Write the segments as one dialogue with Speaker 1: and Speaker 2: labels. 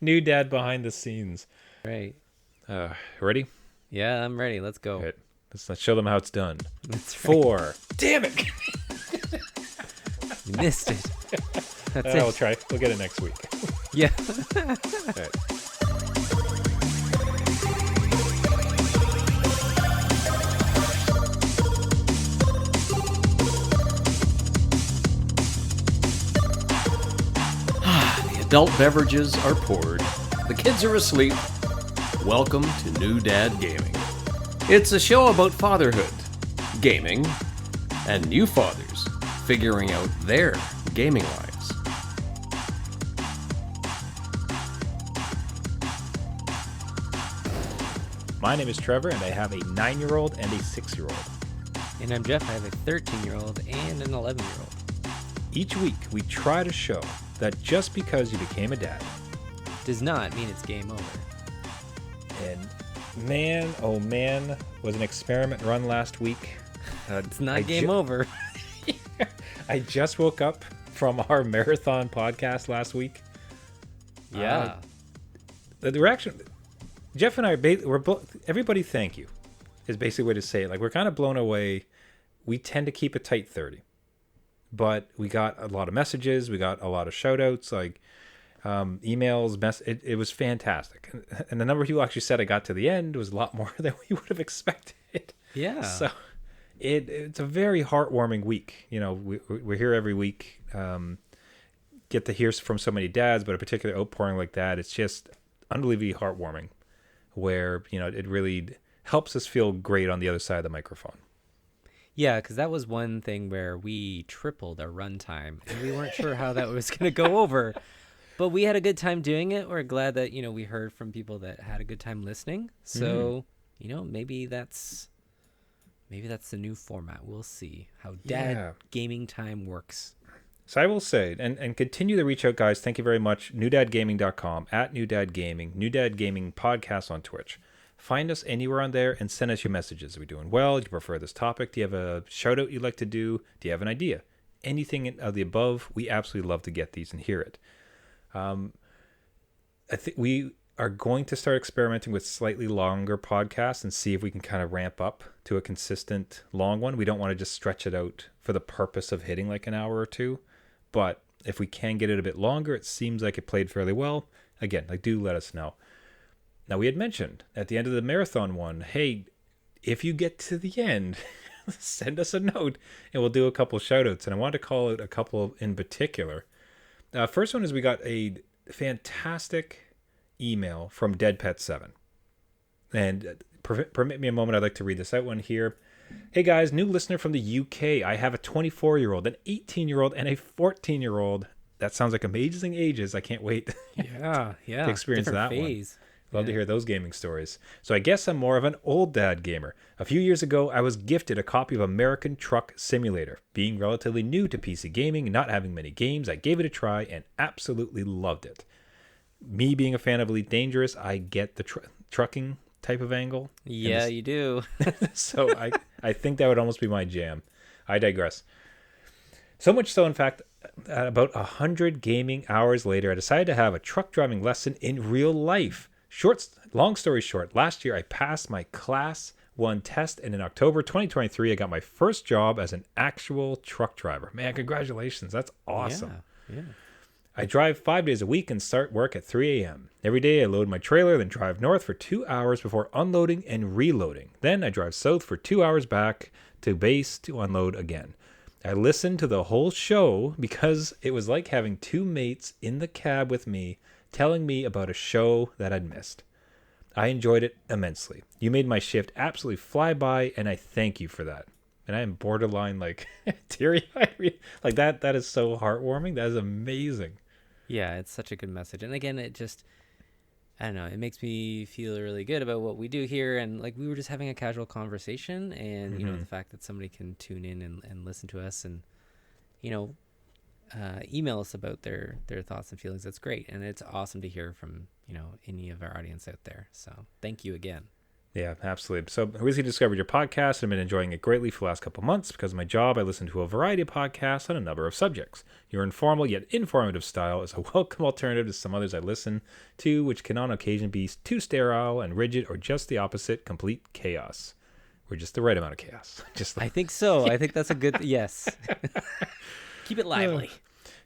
Speaker 1: New dad behind the scenes.
Speaker 2: Right.
Speaker 1: Ready?
Speaker 2: Yeah, I'm ready. Let's
Speaker 1: All
Speaker 2: go.
Speaker 1: right. Let's show them how it's done.
Speaker 2: That's right.
Speaker 1: 4. Damn it!
Speaker 2: You missed it. That's
Speaker 1: We'll
Speaker 2: it.
Speaker 1: try. We'll get it next week.
Speaker 2: Yeah.
Speaker 1: All right.
Speaker 3: The adult beverages are poured. The kids are asleep. Welcome to New Dad Gaming. It's a show about fatherhood, gaming, and new fathers figuring out their gaming lives.
Speaker 1: My name is Trevor, and I have a 9-year-old and a 6-year-old.
Speaker 2: And I'm Jeff. I have a 13-year-old and an 11-year-old.
Speaker 1: Each week, we try to show that just because you became a dad,
Speaker 2: Does not mean it's game over.
Speaker 1: and man, oh man, was an experiment run last week.
Speaker 2: It's not game over.
Speaker 1: I just woke up from our marathon podcast last week.
Speaker 2: Yeah.
Speaker 1: The reaction, Jeff and I, we're both, everybody thank you, is basically what to say it. Like, we're kind of blown away. We tend to keep a tight 30. But we got a lot of messages. We got a lot of shout outs, like emails. It was fantastic. And the number of people actually said I got to the end was a lot more than we would have expected.
Speaker 2: Yeah.
Speaker 1: So it's a very heartwarming week. You know, we're here every week. Get to hear from so many dads, but a particular outpouring like that, it's just unbelievably heartwarming, where, you know, it really helps us feel great on the other side of the microphone.
Speaker 2: Yeah, because that was one thing where we tripled our runtime, and we weren't sure how that was going to go over. But we had a good time doing it. We're glad that, you know, we heard from people that had a good time listening. So, you know, maybe that's the new format. We'll see how gaming time works.
Speaker 1: So I will say, and continue to reach out, guys. Thank you very much. NewDadGaming.com, at NewDadGaming, NewDadGaming Podcast on Twitch. Find us anywhere on there and send us your messages. Are we doing well? Do you prefer this topic? Do you have a shout out you'd like to do? Do you have an idea? Anything of the above, we absolutely love to get these and hear it. I think we are going to start experimenting with slightly longer podcasts and see if we can kind of ramp up to a consistent long one. We don't want to just stretch it out for the purpose of hitting like an hour or two. But if we can get it a bit longer, it seems like it played fairly well. Again, like, do let us know. Now, we had mentioned at the end of the marathon one, hey, if you get to the end, send us a note and we'll do a couple shout outs. And I wanted to call out a couple in particular. First one is we got a fantastic email from Dead Pet 7. And permit me a moment, I'd like to read this out one here. Hey guys, new listener from the UK. I have a 24-year-old, an 18-year-old, and a 14-year-old. That sounds like amazing ages. I can't wait
Speaker 2: Yeah,
Speaker 1: to experience
Speaker 2: different
Speaker 1: that
Speaker 2: phase.
Speaker 1: one. Love to hear those gaming stories. So I guess I'm more of an old dad gamer. A few years ago, I was gifted a copy of American Truck Simulator. Being relatively new to PC gaming and not having many games, I gave it a try and absolutely loved it. Me being a fan of Elite Dangerous, I get the trucking type of angle.
Speaker 2: Yeah, you do.
Speaker 1: So I think that would almost be my jam. I digress. So much so, in fact, about 100 gaming hours later, I decided to have a truck driving lesson in real life. Long story short, last year I passed my Class 1 test, and in October 2023, I got my first job as an actual truck driver. Man, congratulations. That's awesome.
Speaker 2: Yeah.
Speaker 1: I drive 5 days a week and start work at 3 a.m. Every day I load my trailer, then drive north for 2 hours before unloading and reloading. Then I drive south for 2 hours back to base to unload again. I listened to the whole show because it was like having two mates in the cab with me telling me about a show that I'd missed. I enjoyed it immensely. You made my shift absolutely fly by, and I thank you for that. And I am borderline like teary-eyed. Like that is so heartwarming. That is amazing.
Speaker 2: Yeah, it's such a good message. And again, it just, I don't know, it makes me feel really good about what we do here. And like, we were just having a casual conversation, and, you know, the fact that somebody can tune in and listen to us and, you know, email us about their thoughts and feelings. That's great. And it's awesome to hear from, you know, any of our audience out there. So thank you again.
Speaker 1: Yeah, absolutely. So I recently discovered your podcast and I've been enjoying it greatly for the last couple of months. Because of my job, I listen to a variety of podcasts on a number of subjects. Your informal yet informative style is a welcome alternative to some others I listen to, which can on occasion be too sterile and rigid or just the opposite, complete chaos. We're just the right amount of chaos. Just
Speaker 2: I think so. I think that's a good yes. Keep it lively.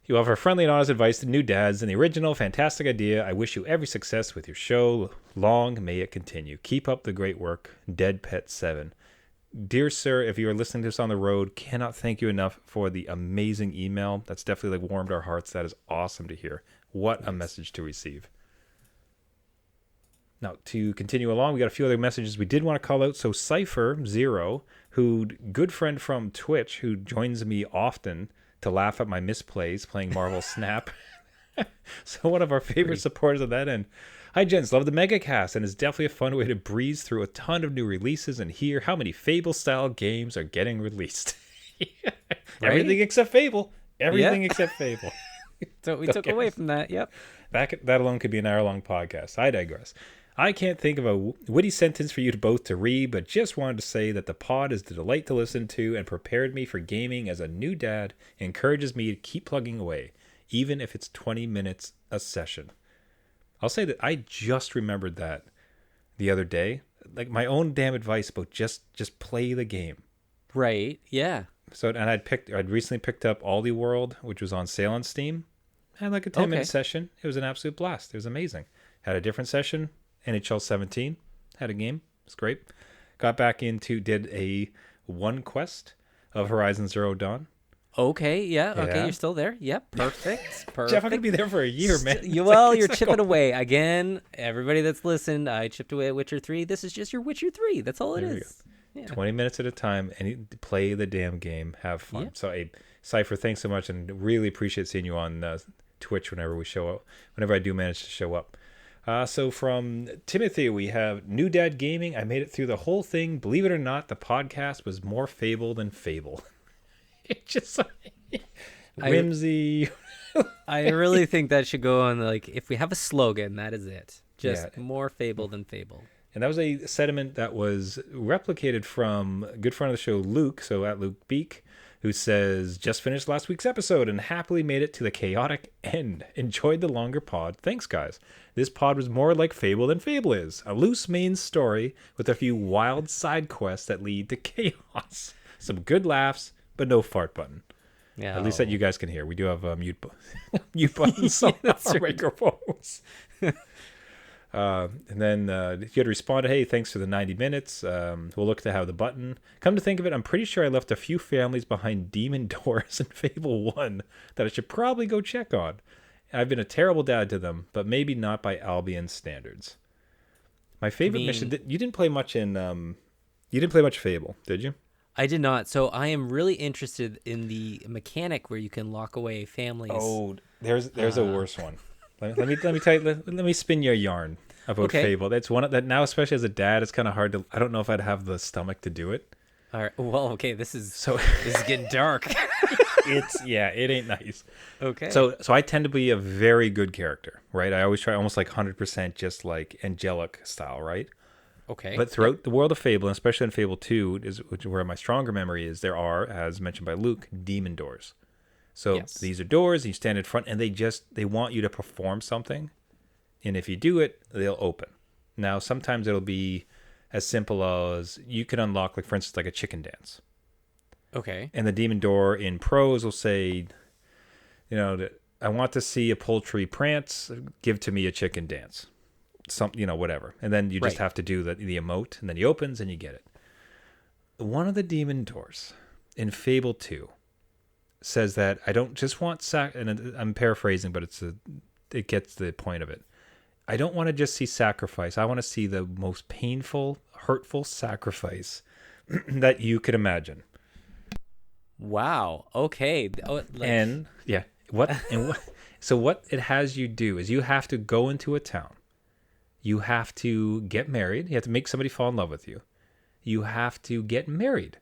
Speaker 1: You offer friendly and honest advice to new dads and the original fantastic idea. I wish you every success with your show. Long may it continue. Keep up the great work. Dead Pet 7. Dear sir, if you are listening to this on the road, cannot thank you enough for the amazing email. That's definitely like warmed our hearts. That is awesome to hear. What a message to receive. Now, to continue along, we got a few other messages we did want to call out. So Cypher Zero, who good friend from Twitch, who joins me often to laugh at my misplays playing Marvel Snap. So one of our favorite supporters of that end. Hi, gents. Love the MegaCast, and it's definitely a fun way to breeze through a ton of new releases and hear how many Fable-style games are getting released. Right? Everything except Fable. Everything except Fable.
Speaker 2: So we took away from that. Yep.
Speaker 1: That alone could be an hour-long podcast. I digress. I can't think of a witty sentence for you both to read, but just wanted to say that the pod is a delight to listen to and prepared me for gaming as a new dad, encourages me to keep plugging away, even if it's 20 minutes a session. I'll say that I just remembered that the other day. Like my own damn advice about just play the game.
Speaker 2: Right. Yeah.
Speaker 1: So, and I'd recently picked up Aldi World, which was on sale on Steam. I had like a 10-minute session. It was an absolute blast. It was amazing. Had a different session. NHL 17, had a game. It's great. Got back into, did a one quest of Horizon Zero Dawn.
Speaker 2: Okay, yeah. Okay, you're still there. Yep, perfect. Perfect.
Speaker 1: Jeff, I'm going to be there for a year, man.
Speaker 2: You're chipping away. Again, everybody that's listened, I chipped away at Witcher 3. This is just your Witcher 3. That's all it is.
Speaker 1: Yeah. 20 minutes at a time, and you play the damn game. Have fun. Yep. So, hey, Cypher, thanks so much, and really appreciate seeing you on Twitch whenever I do manage to show up. So from Timothy, we have New Dad Gaming. I made it through the whole thing. Believe it or not, the podcast was more Fable than Fable. It's just like whimsy.
Speaker 2: I really think that should go on, like, if we have a slogan, that is it. Just more Fable than Fable.
Speaker 1: And that was a sentiment that was replicated from a good friend of the show, Luke, so at Luke Beak, who says, just finished last week's episode and happily made it to the chaotic end. Enjoyed the longer pod. Thanks, guys. This pod was more like Fable than Fable is. A loose main story with a few wild side quests that lead to chaos. Some good laughs, but no fart button. Yeah. At least that you guys can hear. We do have mute buttons on our microphones. And then if you had responded, hey, thanks for the 90 minutes. We'll look to have the button. Come to think of it, I'm pretty sure I left a few families behind demon doors in Fable 1 that I should probably go check on. I've been a terrible dad to them, but maybe not by Albion standards. My favorite mission, you didn't play much Fable, did you?
Speaker 2: I did not. So I am really interested in the mechanic where you can lock away families.
Speaker 1: Oh, there's a worse one. Let me tell you. Let me spin you a yarn about Fable. That's one that now, especially as a dad, it's kind of hard to. I don't know if I'd have the stomach to do it.
Speaker 2: All right. Well, okay. This is getting dark.
Speaker 1: It ain't nice.
Speaker 2: Okay.
Speaker 1: So I tend to be a very good character, right? I always try almost like 100% just like angelic style, right?
Speaker 2: Okay.
Speaker 1: But throughout the world of Fable, and especially in Fable 2, which where my stronger memory is, there are, as mentioned by Luke, demon doors. So these are doors, and you stand in front, and they want you to perform something. And if you do it, they'll open. Now, sometimes it'll be as simple as you can unlock, like for instance, like a chicken dance.
Speaker 2: Okay.
Speaker 1: And the demon door in pros will say, I want to see a poultry prance, give to me a chicken dance. Whatever. And then you just have to do the emote, and then he opens and you get it. One of the demon doors in Fable 2 says that I don't just want and I'm paraphrasing, but it gets the point of it. I don't want to just see sacrifice. I want to see the most painful, hurtful sacrifice that you could imagine.
Speaker 2: Wow. Okay.
Speaker 1: So what it has you do is you have to go into a town. You have to get married. You have to make somebody fall in love with you. You have to get married,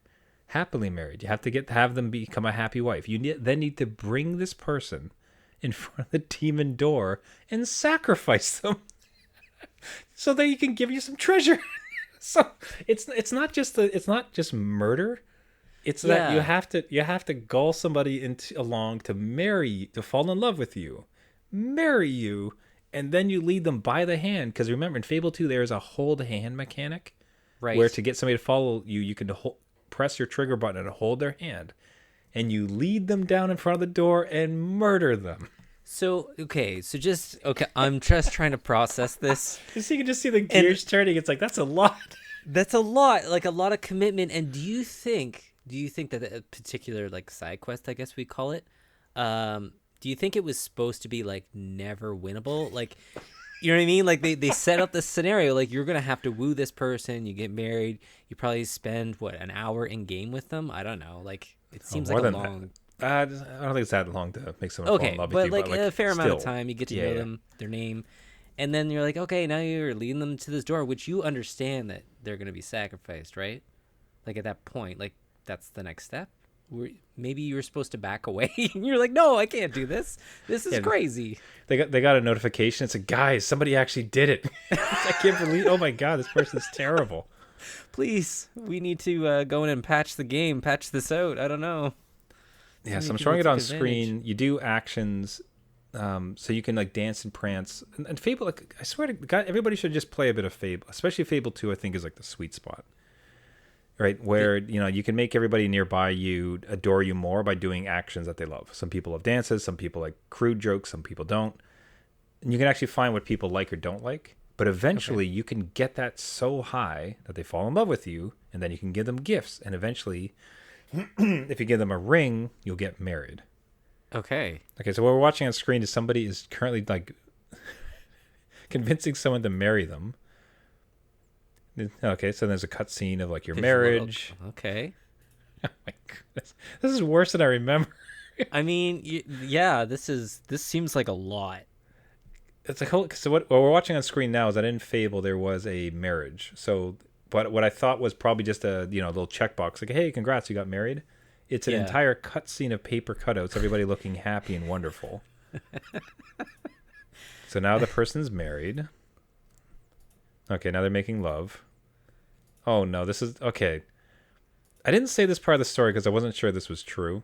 Speaker 1: happily married. You have to have them become a happy wife. You then need to bring this person in front of the demon door and sacrifice them so that he can give you some treasure. So it's not just murder. It's that you have to gull somebody along to to fall in love with you, marry you, and then you lead them by the hand. Because remember, in Fable 2, there is a hold hand mechanic,
Speaker 2: Right.
Speaker 1: where to get somebody to follow you, you can press your trigger button and hold their hand, and you lead them down in front of the door and murder them.
Speaker 2: So I'm just trying to process this.
Speaker 1: So you can just see the gears turning. It's like, that's a lot.
Speaker 2: That's a lot, like a lot of commitment. And do you think that a particular like side quest, I guess we call it, do you think it was supposed to be like never winnable? Like, you know what I mean? Like they set up this scenario, like you're gonna have to woo this person, you get married, you probably spend an hour in game with them. I don't know. Like it seems like a long.
Speaker 1: I don't think it's that long to make someone fall in love with you.
Speaker 2: But like a fair amount of
Speaker 1: still.
Speaker 2: time, you get to know them, their name, and then you're like, okay, now you're leading them to this door, which you understand that they're gonna be sacrificed, right? Like at that point, like that's the next step. Maybe you were supposed to back away, and you're like, no, I can't do this. This is crazy.
Speaker 1: They got a notification. It's like, guys, somebody actually did it. I can't believe. Oh my god, this person's terrible.
Speaker 2: Please, we need to go in and patch this out. I don't know.
Speaker 1: Yeah, so I'm showing it on screen. You do actions, so you can like dance and prance. And Fable, like I swear to God, everybody should just play a bit of Fable, especially Fable 2. I think is like the sweet spot, right? Where you can make everybody nearby you adore you more by doing actions that they love. Some people love dances, some people like crude jokes, some people don't. And you can actually find what people like or don't like. But eventually, you can get that so high that they fall in love with you, and then you can give them gifts, and eventually. If you give them a ring, you'll get married.
Speaker 2: Okay,
Speaker 1: so what we're watching on screen is somebody is currently like convincing someone to marry them. Okay, so there's a cutscene of like your marriage.
Speaker 2: Okay.
Speaker 1: Oh my goodness, this is worse than I remember.
Speaker 2: I mean, this seems like a lot.
Speaker 1: It's like, so what we're watching on screen now is that in Fable there was a marriage. So. But what I thought was probably just a little checkbox, like, hey, congrats, you got married. It's an entire cutscene of paper cutouts, everybody looking happy and wonderful. So now the person's married. Okay, now they're making love. Oh no, this is okay. I didn't say this part of the story because I wasn't sure this was true.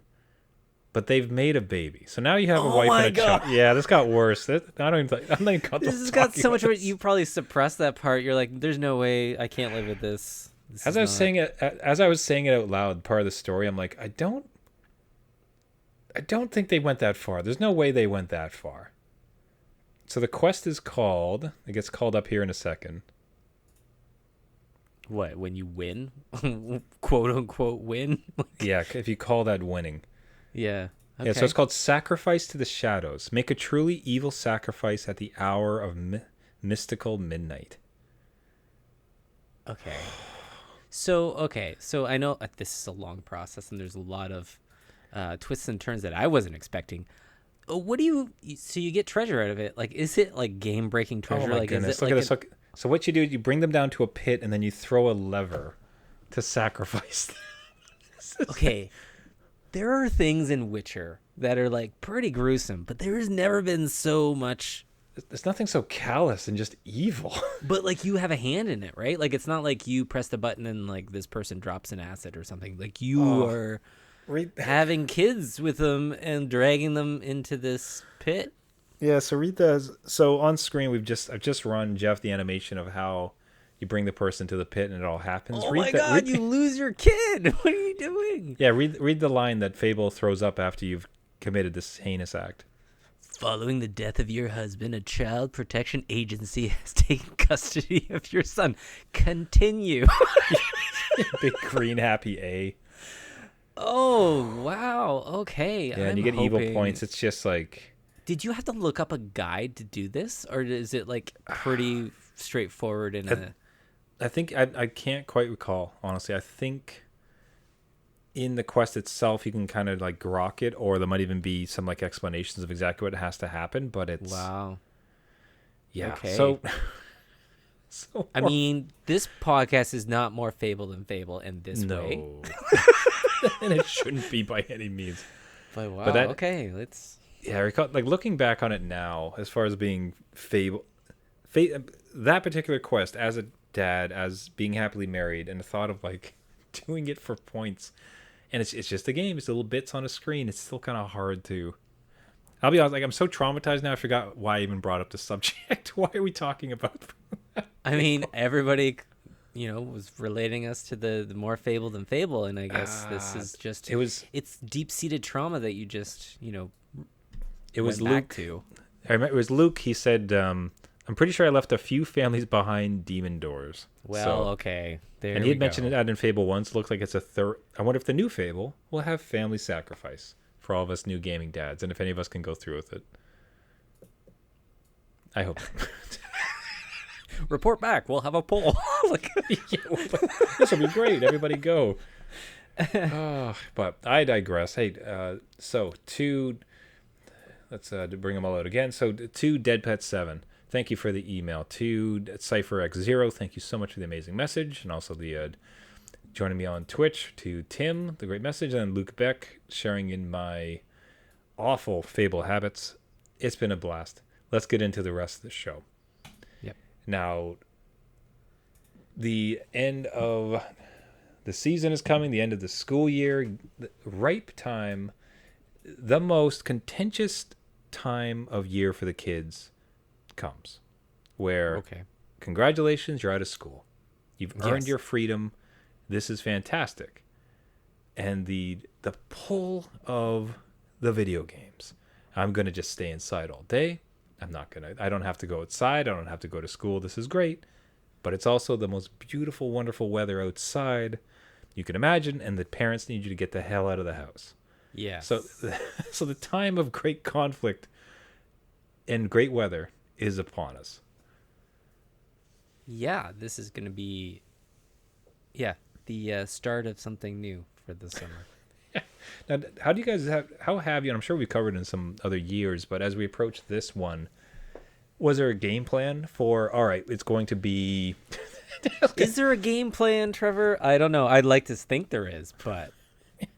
Speaker 1: But they've made a baby, so now you have a wife and a child. Yeah, this got worse. I'm not even comfortable.
Speaker 2: This has got so much worse. You probably suppressed that part. You're like, "There's no way I can't live with this."
Speaker 1: As I was saying it out loud, part of the story, I'm like, I don't think they went that far. There's no way they went that far. So the quest is called. It gets called up here in a second.
Speaker 2: What? When you win, quote unquote win?
Speaker 1: Yeah, if you call that winning.
Speaker 2: Yeah. Okay.
Speaker 1: Yeah, so it's called Sacrifice to the Shadows. Make a truly evil sacrifice at the hour of mystical midnight.
Speaker 2: Okay. So I know this is a long process and there's a lot of twists and turns that I wasn't expecting. What do so you get treasure out of it? Like, is it like game breaking treasure?
Speaker 1: Oh my
Speaker 2: like,
Speaker 1: goodness.
Speaker 2: is it
Speaker 1: Look
Speaker 2: like
Speaker 1: at this. So what you do is you bring them down to a pit and then you throw a lever to sacrifice them.
Speaker 2: Okay. There are things in Witcher that are like pretty gruesome, but there's never been so much.
Speaker 1: There's nothing so callous and just evil.
Speaker 2: But like you have a hand in it, right? Like it's not like you press the button and like this person drops an acid or something. Like you are having kids with them and dragging them into this pit.
Speaker 1: Yeah, so read the. So on screen I've just run Jeff the animation of how you bring the person to the pit and it all happens.
Speaker 2: Oh my God, you lose your kid. What are you doing?
Speaker 1: Yeah, read the line that Fable throws up after you've committed this heinous act.
Speaker 2: Following the death of your husband, a child protection agency has taken custody of your son. Continue.
Speaker 1: Big green happy A.
Speaker 2: Oh, wow. Okay.
Speaker 1: Yeah, and you get evil points. It's just like...
Speaker 2: Did you have to look up a guide to do this? Or is it like pretty straightforward in
Speaker 1: I think I can't quite recall, honestly. I think in the quest itself you can kind of like grok it, or there might even be some like explanations of exactly what has to happen, but it's
Speaker 2: wow.
Speaker 1: Yeah.
Speaker 2: Okay.
Speaker 1: So
Speaker 2: I mean, this podcast is not more Fable than Fable in this way.
Speaker 1: And it shouldn't be by any means.
Speaker 2: But wow,
Speaker 1: but
Speaker 2: okay, let's
Speaker 1: I recall, like looking back on it now, as far as being Fable, that particular quest as it dad as being happily married, and the thought of like doing it for points, and it's just a game. It's little bits on a screen. It's still kind of hard to. I'll be honest, like I'm so traumatized now. I forgot why I even brought up the subject. Why are we talking about?
Speaker 2: I mean, everybody, was relating us to the more fable than fable, and I guess this is just it's deep-seated trauma that you just
Speaker 1: it was
Speaker 2: went back
Speaker 1: Luke.
Speaker 2: to.
Speaker 1: I remember it was Luke. He said, "I'm pretty sure I left a few families behind demon doors."
Speaker 2: Well, okay, there.
Speaker 1: And he had mentioned it in Fable once. Looks like it's a third. I wonder if the new Fable will have family sacrifice for all of us new gaming dads, and if any of us can go through with it. I hope.
Speaker 2: Report back. We'll have a poll.
Speaker 1: This will be great. Everybody go. But I digress. Hey, so let's bring them all out again. So to DeadPet7, thank you for the email. To CypherX0, thank you so much for the amazing message, and also the joining me on Twitch. To Tim, the great message, and Luke Beck sharing in my awful Fable habits. It's been a blast. Let's get into the rest of the show. Now, the end of the season is coming, the end of the school year, the ripe time, the most contentious time of year for the kids comes, where congratulations, you're out of school. You've earned your freedom. This is fantastic. And the pull of the video games. I'm going to just stay inside all day. I don't have to go outside. I don't have to go to school. This is great. But it's also the most beautiful, wonderful weather outside you can imagine. And the parents need you to get the hell out of the house.
Speaker 2: Yeah.
Speaker 1: So the time of great conflict and great weather is upon us.
Speaker 2: Yeah, this is going to be, the start of something new for the summer.
Speaker 1: Now, how have you, and I'm sure we covered in some other years, but as we approach this one, was there a game plan for, all right, it's going to be...
Speaker 2: Is there a game plan, Trevor? I don't know. I'd like to think there is, but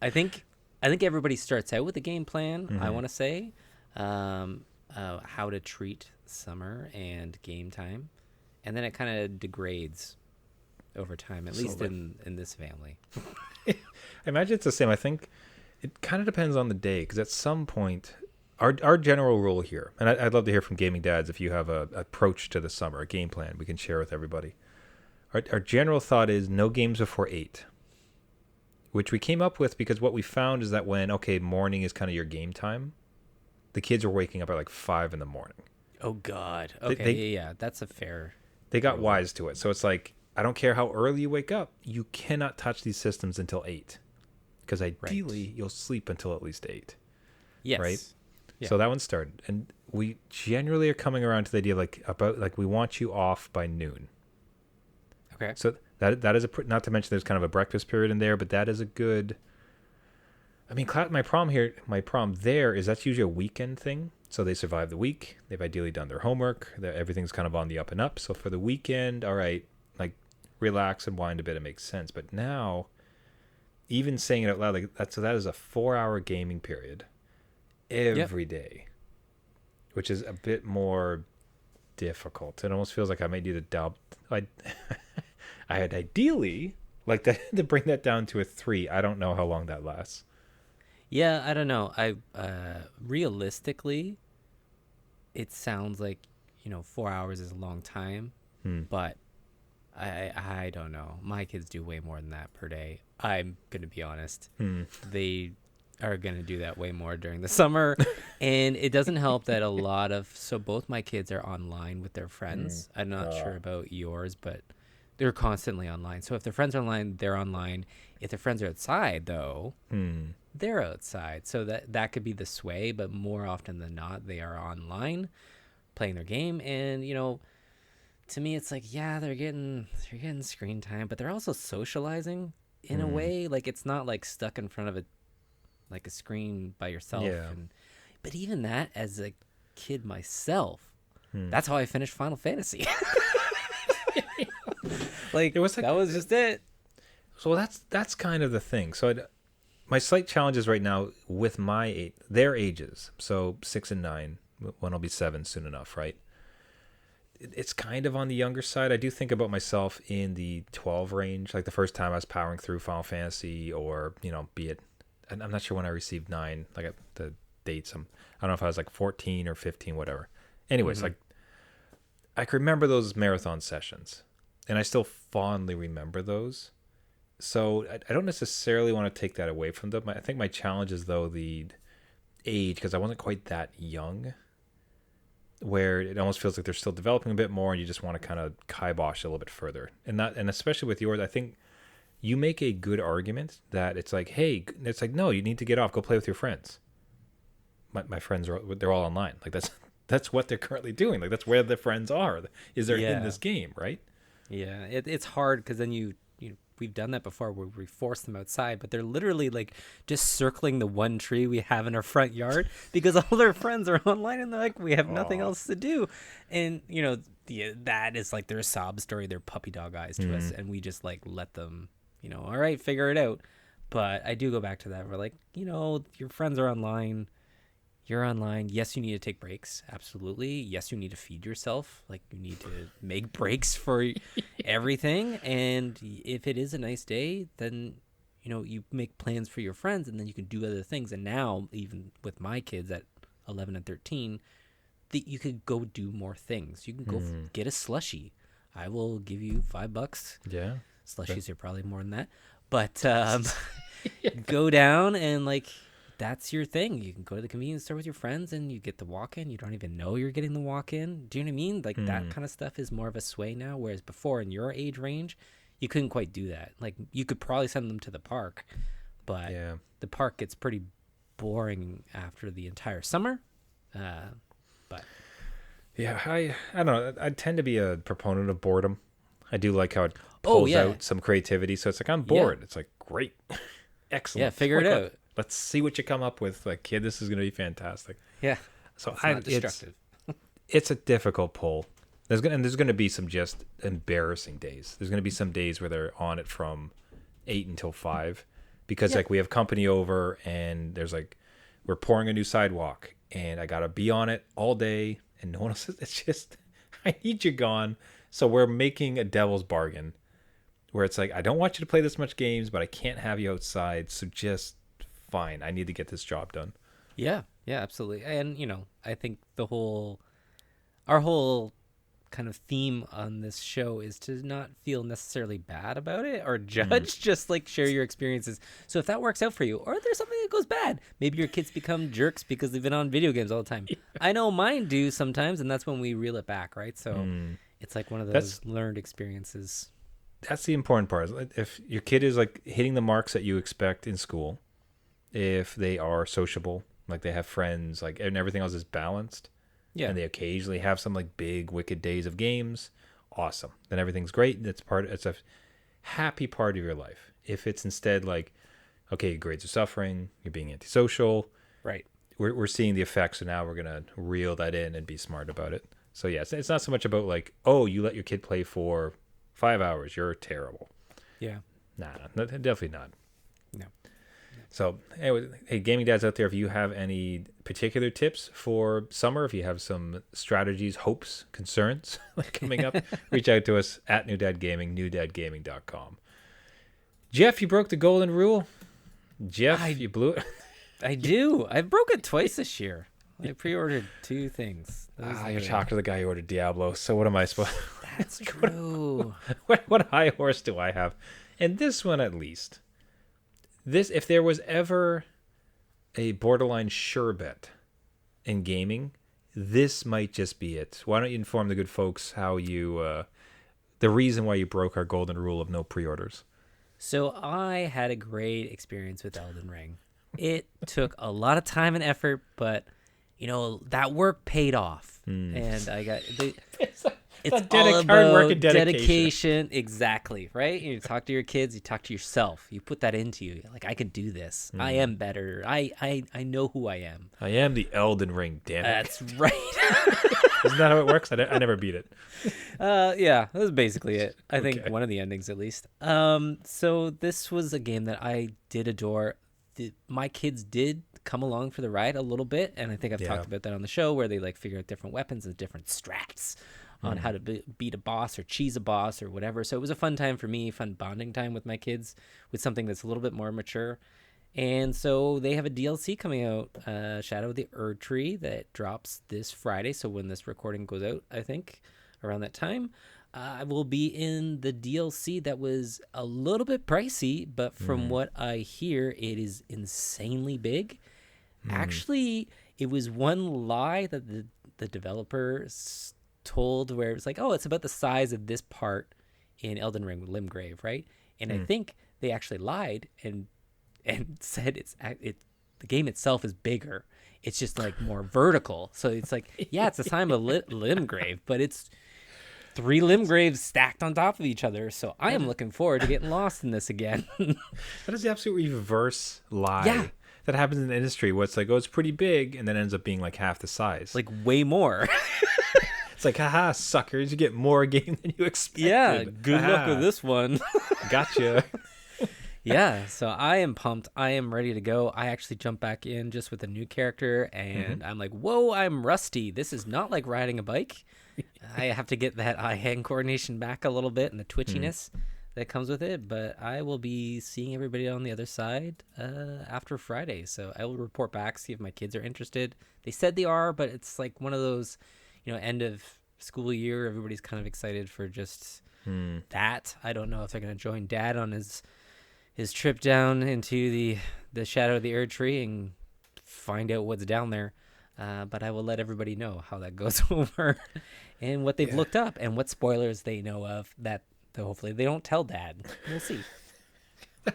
Speaker 2: I think everybody starts out with a game plan, I want to say, how to treat summer and game time, and then it kind of degrades over time, at least in this family.
Speaker 1: I imagine it's the same. I think it kind of depends on the day, because at some point, our general rule here, and I'd love to hear from gaming dads if you have a approach to the summer, a game plan we can share with everybody. Our general thought is no games before 8, which we came up with because what we found is that when, morning is kind of your game time, the kids are waking up at like 5 in the morning.
Speaker 2: Oh, God. Okay, yeah, that's a fair...
Speaker 1: They got wise to it. So it's like, I don't care how early you wake up, you cannot touch these systems until 8. Because ideally, you'll sleep until at least 8.
Speaker 2: Yes.
Speaker 1: Right?
Speaker 2: Yeah.
Speaker 1: So that one started. And we generally are coming around to the idea we want you off by noon.
Speaker 2: Okay.
Speaker 1: So that is not to mention there's kind of a breakfast period in there, but that is a good... I mean, my problem there is that's usually a weekend thing. So they survive the week. They've ideally done their homework. Everything's kind of on the up and up. So for the weekend, all right, relax and wind a bit. It makes sense. But now, even saying it out loud, that is a 4-hour gaming period every day, which is a bit more difficult. It almost feels like I might need a dub. I had ideally like that to bring that down to a 3. I don't know how long that lasts.
Speaker 2: Yeah, I don't know. Realistically, it sounds like 4 hours is a long time, but I don't know. My kids do way more than that per day. I'm gonna be honest. They are gonna do that way more during the summer, and it doesn't help that both my kids are online with their friends. I'm not sure about yours, but they're constantly online. So if their friends are online, they're online. If their friends are outside, though, they're outside. So that could be the sway, but more often than not, they are online playing their game. And, to me, it's like, yeah, they're getting screen time, but they're also socializing in a way. Like, it's not like stuck in front of a screen by yourself.
Speaker 1: Yeah.
Speaker 2: But even that, as a kid myself, that's how I finished Final Fantasy. That was just it.
Speaker 1: So that's kind of the thing. So my slight challenges right now with their ages, so 6 and 9, one will be 7 soon enough, right? it's kind of on the younger side. I do think about myself in the 12 range, like the first time I was powering through Final Fantasy, or be it. And I'm not sure when I received 9, like the dates. I don't know if I was like 14 or 15, whatever. Anyways, like I can remember those marathon sessions, and I still fondly remember those. So I don't necessarily want to take that away from them. I think my challenge is though the age, because I wasn't quite that young, where it almost feels like they're still developing a bit more, and you just want to kind of kibosh a little bit further. And especially with yours, I think you make a good argument that it's like, hey, it's like, no, you need to get off, go play with your friends. My friends they're all online. Like that's what they're currently doing. Like that's where the friends are. Is they're in this game, right?
Speaker 2: Yeah, it's hard because then we've done that before where we force them outside, but they're literally like just circling the one tree we have in our front yard because all their friends are online and they're like, we have nothing else to do. And that is like their sob story, their puppy dog eyes to us, and we just like let them, all right, figure it out. But I do go back to that. We're like, your friends are online. You're online. Yes, you need to take breaks. Absolutely. Yes, you need to feed yourself. Like you need to make breaks for everything. And if it is a nice day, then, you make plans for your friends and then you can do other things. And now, even with my kids at 11 and 13, you could go do more things. You can go get a slushie. I will give you $5.
Speaker 1: Yeah.
Speaker 2: Slushies are probably more than that. But go down and like... That's your thing. You can go to the convenience store with your friends and you get the walk-in. You don't even know you're getting the walk-in. Do you know what I mean? Like that kind of stuff is more of a sway now, whereas before in your age range, you couldn't quite do that. Like you could probably send them to the park, but the park gets pretty boring after the entire summer. But
Speaker 1: yeah, I don't know. I tend to be a proponent of boredom. I do like how it pulls out some creativity. So it's like, I'm bored. It's like, great. Excellent.
Speaker 2: Yeah, figure it out.
Speaker 1: Let's see what you come up with. Like, kid, this is going to be fantastic.
Speaker 2: Yeah.
Speaker 1: So
Speaker 2: it's not destructive.
Speaker 1: It's a difficult pull. There's going to be some just embarrassing days. There's going to be some days where they're on it from 8 until 5 because like we have company over and there's like, we're pouring a new sidewalk and I got to be on it all day and no one else. It's just, I need you gone. So we're making a devil's bargain where it's like, I don't want you to play this much games, but I can't have you outside. So just, fine, I need to get this job done.
Speaker 2: Yeah, absolutely. And I think our whole kind of theme on this show is to not feel necessarily bad about it or judge, just like share your experiences. So if that works out for you, or there's something that goes bad, maybe your kids become jerks because they've been on video games all the time. I know mine do sometimes, and that's when we reel it back, right? So it's like one of those learned experiences.
Speaker 1: That's the important part. If your kid is like hitting the marks that you expect in school, if they are sociable, like they have friends, like, and everything else is balanced, and they occasionally have some like big wicked days of games, awesome. Then everything's great. It's a happy part of your life. If it's instead like, okay, your grades are suffering, you're being antisocial,
Speaker 2: right?
Speaker 1: We're seeing the effects, so now we're gonna reel that in and be smart about it. So yeah, it's not so much about like, oh, you let your kid play for 5 hours, you're terrible.
Speaker 2: Yeah.
Speaker 1: Nah, definitely not.
Speaker 2: No.
Speaker 1: So, anyway, hey, gaming dads out there, if you have any particular tips for summer, if you have some strategies, hopes, concerns coming up, reach out to us at New Dad Gaming, newdadgaming.com. Jeff, you broke the golden rule. Jeff, you blew it.
Speaker 2: I do. I broke it twice this year. I pre-ordered 2 things.
Speaker 1: You're talking to the guy who ordered Diablo, so what am I supposed to...
Speaker 2: That's true.
Speaker 1: What high horse do I have? And this one, at least... if there was ever a borderline sure bet in gaming, this might just be it. Why don't you inform the good folks how you, the reason why you broke our golden rule of no pre-orders?
Speaker 2: So I had a great experience with Elden Ring. It took a lot of time and effort, but that work paid off, and I got it's all about
Speaker 1: work and
Speaker 2: dedication. Exactly, right? You talk to your kids, you talk to yourself, you put that into you. Like, I can do this. I am better. I know who I am.
Speaker 1: I am the Elden Ring, damn it.
Speaker 2: That's right.
Speaker 1: Isn't that how it works? I never beat it.
Speaker 2: Yeah, that was basically it. I think one of the endings, at least. So this was a game that I did adore. My kids did come along for the ride a little bit, and I think I've talked about that on the show, where they like figure out different weapons and different strats on how to beat a boss or cheese a boss or whatever. So it was a fun time for me, fun bonding time with my kids, with something that's a little bit more mature. And so they have a DLC coming out, Shadow of the Erd Tree, that drops this Friday. So when this recording goes out, I think around that time, I will be in the DLC that was a little bit pricey, but from what I hear, it is insanely big. Actually, it was one lie that the developers told, where it was like, oh, it's about the size of this part in Elden Ring Limgrave, right? And I think they actually lied and said the game itself is bigger. It's just like more vertical. So it's like, yeah, it's the size of Limgrave, but it's 3 Limgraves stacked on top of each other. So I am looking forward to getting lost in this again.
Speaker 1: That is the absolute reverse lie that happens in the industry, where it's like, oh, it's pretty big, and then ends up being like half the size.
Speaker 2: Like way more.
Speaker 1: It's like, haha, suckers, you get more game than you expected.
Speaker 2: Yeah, good luck with this one.
Speaker 1: Gotcha.
Speaker 2: Yeah, so I am pumped. I am ready to go. I actually jumped back in just with a new character, and I'm like, whoa, I'm rusty. This is not like riding a bike. I have to get that eye-hand coordination back a little bit and the twitchiness that comes with it, but I will be seeing everybody on the other side after Friday. So I will report back, see if my kids are interested. They said they are, but it's like one of those, end of school year, everybody's kind of excited for just that. I don't know if they're going to join Dad on his trip down into the Shadow of the Erd Tree and find out what's down there. But I will let everybody know how that goes over and what they've looked up and what spoilers they know of that hopefully they don't tell Dad. We'll see.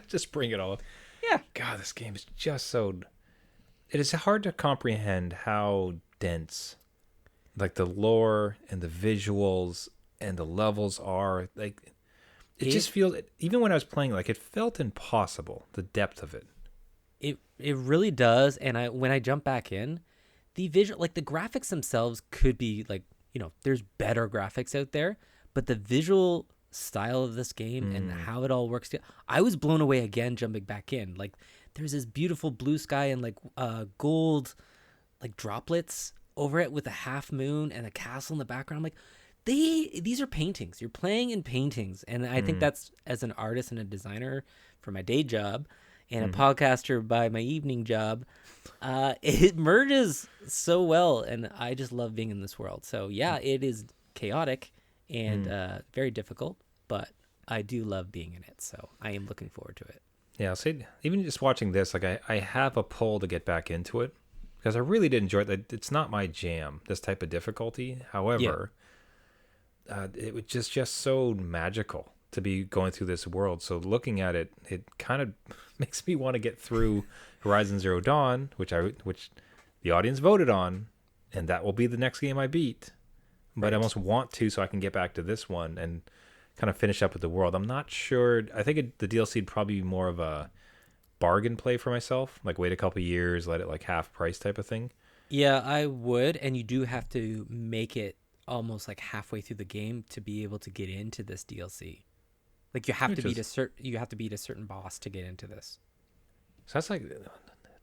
Speaker 1: Just bring it all up.
Speaker 2: Yeah.
Speaker 1: God, this game is just so... It is hard to comprehend how dense, like, the lore and the visuals and the levels are. Like, it just feels... Even when I was playing, like, it felt impossible, the depth of it.
Speaker 2: It really does. And when I jump back in, the visual, like the graphics themselves could be like, there's better graphics out there, but the visual style of this game and how it all works together, I was blown away again jumping back in. Like there's this beautiful blue sky and like gold like droplets over it with a half moon and a castle in the background. I'm like, these are paintings. You're playing in paintings. And I think that's, as an artist and a designer for my day job and a podcaster by my evening job, it merges so well, and I just love being in this world. So yeah, it is chaotic and very difficult, but I do love being in it, so I am looking forward to it.
Speaker 1: Yeah, I'll say, even just watching this, like I have a pull to get back into it, because I really did enjoy it. It's not my jam, this type of difficulty. However, it was just so magical to be going through this world. So looking at it, it kind of makes me want to get through Horizon Zero Dawn, which the audience voted on, and that will be the next game I beat. But I almost want to, so I can get back to this one and kind of finish up with the world. I'm not sure. I think the DLC would probably be more of a bargain play for myself, like wait a couple years, let it like half price type of thing.
Speaker 2: Yeah, I would, and you do have to make it almost like halfway through the game to be able to get into this DLC. Like you have to beat a certain boss to get into this.
Speaker 1: So that's like,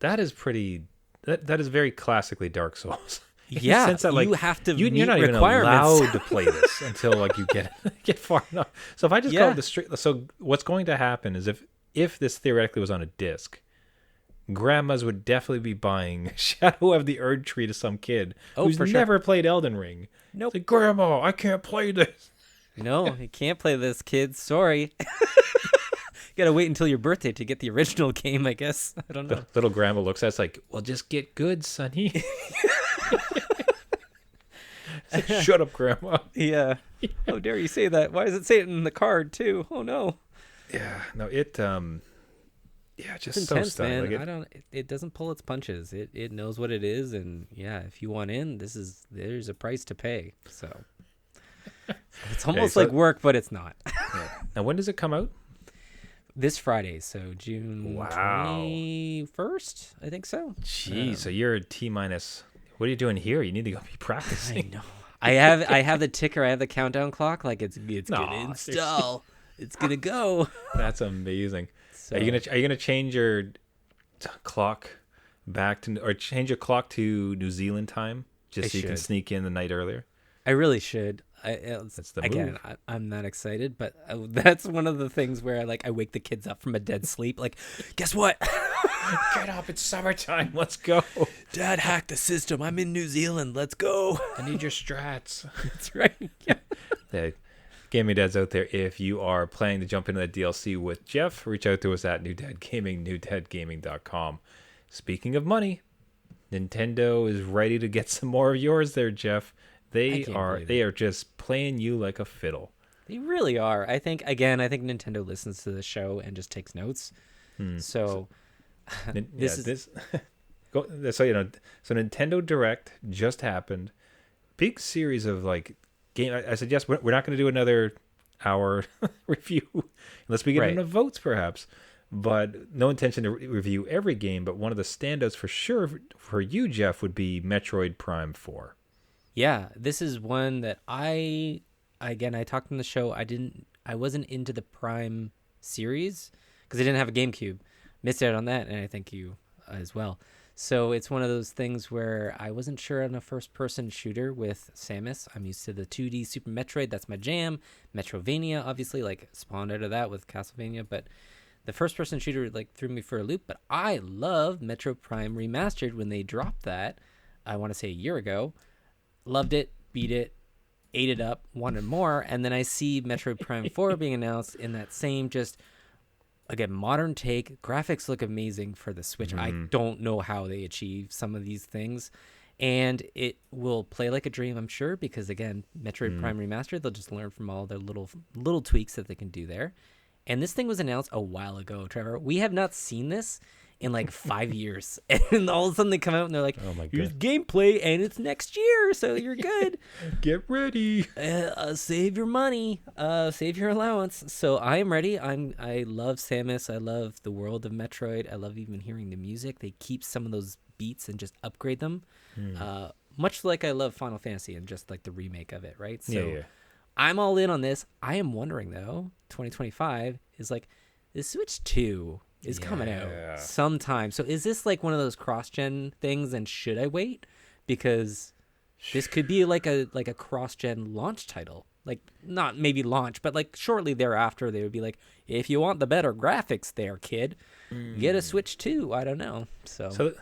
Speaker 1: that is pretty. That is very classically Dark Souls.
Speaker 2: Yeah,
Speaker 1: sense that, like,
Speaker 2: you have to meet
Speaker 1: you're not even
Speaker 2: requirements.
Speaker 1: allowed to play this until like you get far enough. So if I just go to the street, so what's going to happen is if this theoretically was on a disc, grandmas would definitely be buying Shadow of the Erd Tree to some kid who's never played Elden Ring.
Speaker 2: Nope.
Speaker 1: It's like, Grandma, I can't play this.
Speaker 2: No, you can't play this, kids. Sorry. You gotta wait until your birthday to get the original game, I guess. I don't know.
Speaker 1: The little grandma looks at us like, well, just get good, sonny. Like, shut up, Grandma.
Speaker 2: Yeah. How dare you say that? Why does it say it in the card, too? Oh, no.
Speaker 1: Yeah. No, it, just
Speaker 2: it's
Speaker 1: so
Speaker 2: intense,
Speaker 1: stunning.
Speaker 2: man.
Speaker 1: Like
Speaker 2: It doesn't pull its punches. It knows what it is, and yeah, if you want in, there's a price to pay. So it's almost like work, but it's not.
Speaker 1: Yeah. Now, when does it come out?
Speaker 2: This Friday, so June 21st, I think so.
Speaker 1: Jeez, so you're T minus. What are you doing here? You need to go be practicing.
Speaker 2: I know. I have the ticker. I have the countdown clock. Like it's gonna install. It's gonna go.
Speaker 1: That's amazing.
Speaker 2: So,
Speaker 1: are you gonna change your clock back to, or change your clock to New Zealand time just so you can sneak in the night earlier?
Speaker 2: I really should.
Speaker 1: That's the
Speaker 2: again,
Speaker 1: move.
Speaker 2: I'm not excited, but that's one of the things where I wake the kids up from a dead sleep. Like, guess what?
Speaker 1: Get up! It's summertime. Let's go.
Speaker 2: Dad hacked the system. I'm in New Zealand. Let's go.
Speaker 1: I need your strats.
Speaker 2: That's right. Yeah.
Speaker 1: Hey, gaming dads out there, if you are planning to jump into that DLC with Jeff, reach out to us at New Dad Gaming, newdadgaming.com. Speaking of money, Nintendo is ready to get some more of yours there, Jeff. They are just playing you like a fiddle.
Speaker 2: They really are. I think Nintendo listens to the show and just takes notes. So
Speaker 1: so Nintendo Direct just happened. Big series of like game. I suggest we're not going to do another hour review unless we get enough votes, perhaps. But no intention to review every game. But one of the standouts for sure for you, Jeff, would be Metroid Prime 4.
Speaker 2: Yeah, this is one that I talked in the show. I wasn't into the Prime series because I didn't have a GameCube. Missed out on that, and I thank you as well. So it's one of those things where I wasn't sure on a first-person shooter with Samus. I'm used to the 2D Super Metroid. That's my jam. Metrovania, obviously, like spawned out of that with Castlevania, but the first-person shooter like threw me for a loop. But I love Metroid Prime Remastered when they dropped that. I want to say a year ago. Loved it, beat it, ate it up, wanted more, and then I see Metroid Prime 4 being announced in that same just, again, modern take. Graphics look amazing for the Switch. I don't know how they achieve some of these things, and it will play like a dream, I'm sure, because, again, Metroid Prime Remastered, they'll just learn from all their little tweaks that they can do there. And this thing was announced a while ago, Trevor. We have not seen this in like 5 years, and all of a sudden they come out and they're like,
Speaker 1: "Oh my god,
Speaker 2: here's gameplay, and it's next year, so you're good.
Speaker 1: Get ready.
Speaker 2: Save your money, save your allowance." So I am ready. I love Samus. I love the world of Metroid. I love even hearing the music. They keep some of those beats and just upgrade them, much like I love Final Fantasy and just like the remake of it, right? So
Speaker 1: Yeah.
Speaker 2: I'm all in on this. I am wondering though, 2025 is like the Switch 2 is coming out sometime. So is this like one of those cross-gen things, and should I wait? Because this could be like a cross-gen launch title. Like, not maybe launch, but like shortly thereafter they would be like, if you want the better graphics there, kid, get a Switch 2. I don't know. So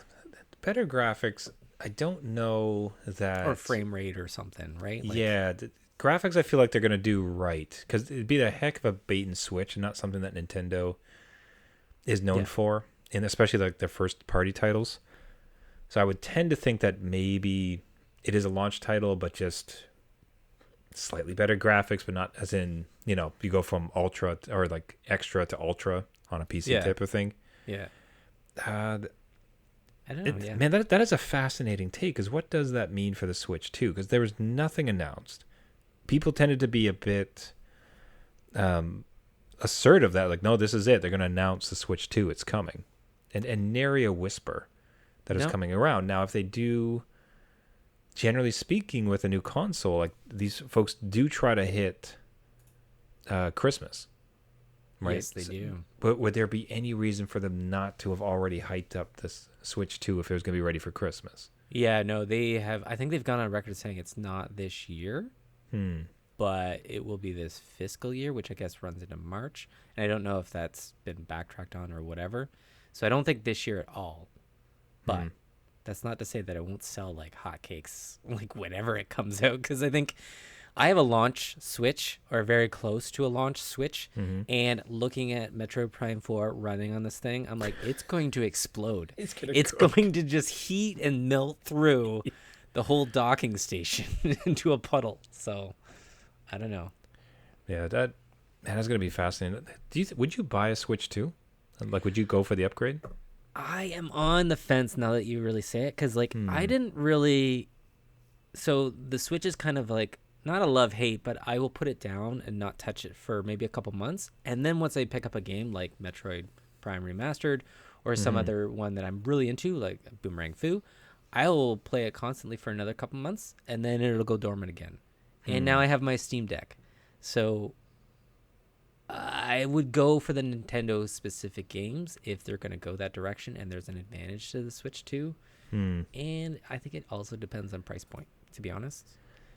Speaker 1: better graphics, I don't know that,
Speaker 2: or frame rate or something, right? Like,
Speaker 1: the graphics I feel like they're going to do right, because it'd be a heck of a bait and switch and not something that Nintendo is known for, and especially like their first party titles. So I would tend to think that maybe it is a launch title, but just slightly better graphics, but not as in, you go from ultra or like extra to ultra on a PC type of thing.
Speaker 2: Yeah. I don't know.
Speaker 1: Man, that is a fascinating take, because what does that mean for the Switch 2? Because there was nothing announced. People tended to be a bit assertive that, like, no, this is it. They're going to announce the Switch 2. It's coming. And nary a whisper that is coming around. Now, if they do, generally speaking, with a new console, like, these folks do try to hit Christmas. Right?
Speaker 2: Yes, they do.
Speaker 1: But would there be any reason for them not to have already hyped up this Switch 2 if it was going to be ready for Christmas?
Speaker 2: Yeah, no, they have. I think they've gone on record saying it's not this year, but it will be this fiscal year, which I guess runs into March. And I don't know if that's been backtracked on or whatever. So I don't think this year at all. But that's not to say that it won't sell like hotcakes, like whenever it comes out. Because I think I have a launch Switch, or very close to a launch Switch, and looking at Metroid Prime 4 running on this thing, I'm like, it's going to explode. It's going to just heat and melt through the whole docking station into a puddle. So, I don't know.
Speaker 1: Yeah, that's going to be fascinating. Would you buy a Switch 2? Like, would you go for the upgrade?
Speaker 2: I am on the fence now that you really say it, because like I didn't really. So the Switch is kind of like, not a love-hate, but I will put it down and not touch it for maybe a couple months. And then once I pick up a game like Metroid Prime Remastered or some other one that I'm really into, like Boomerang Fu, I will play it constantly for another couple months, and then it'll go dormant again. And now I have my Steam Deck. So I would go for the Nintendo-specific games if they're going to go that direction, and there's an advantage to the Switch too. And I think it also depends on price point, to be honest.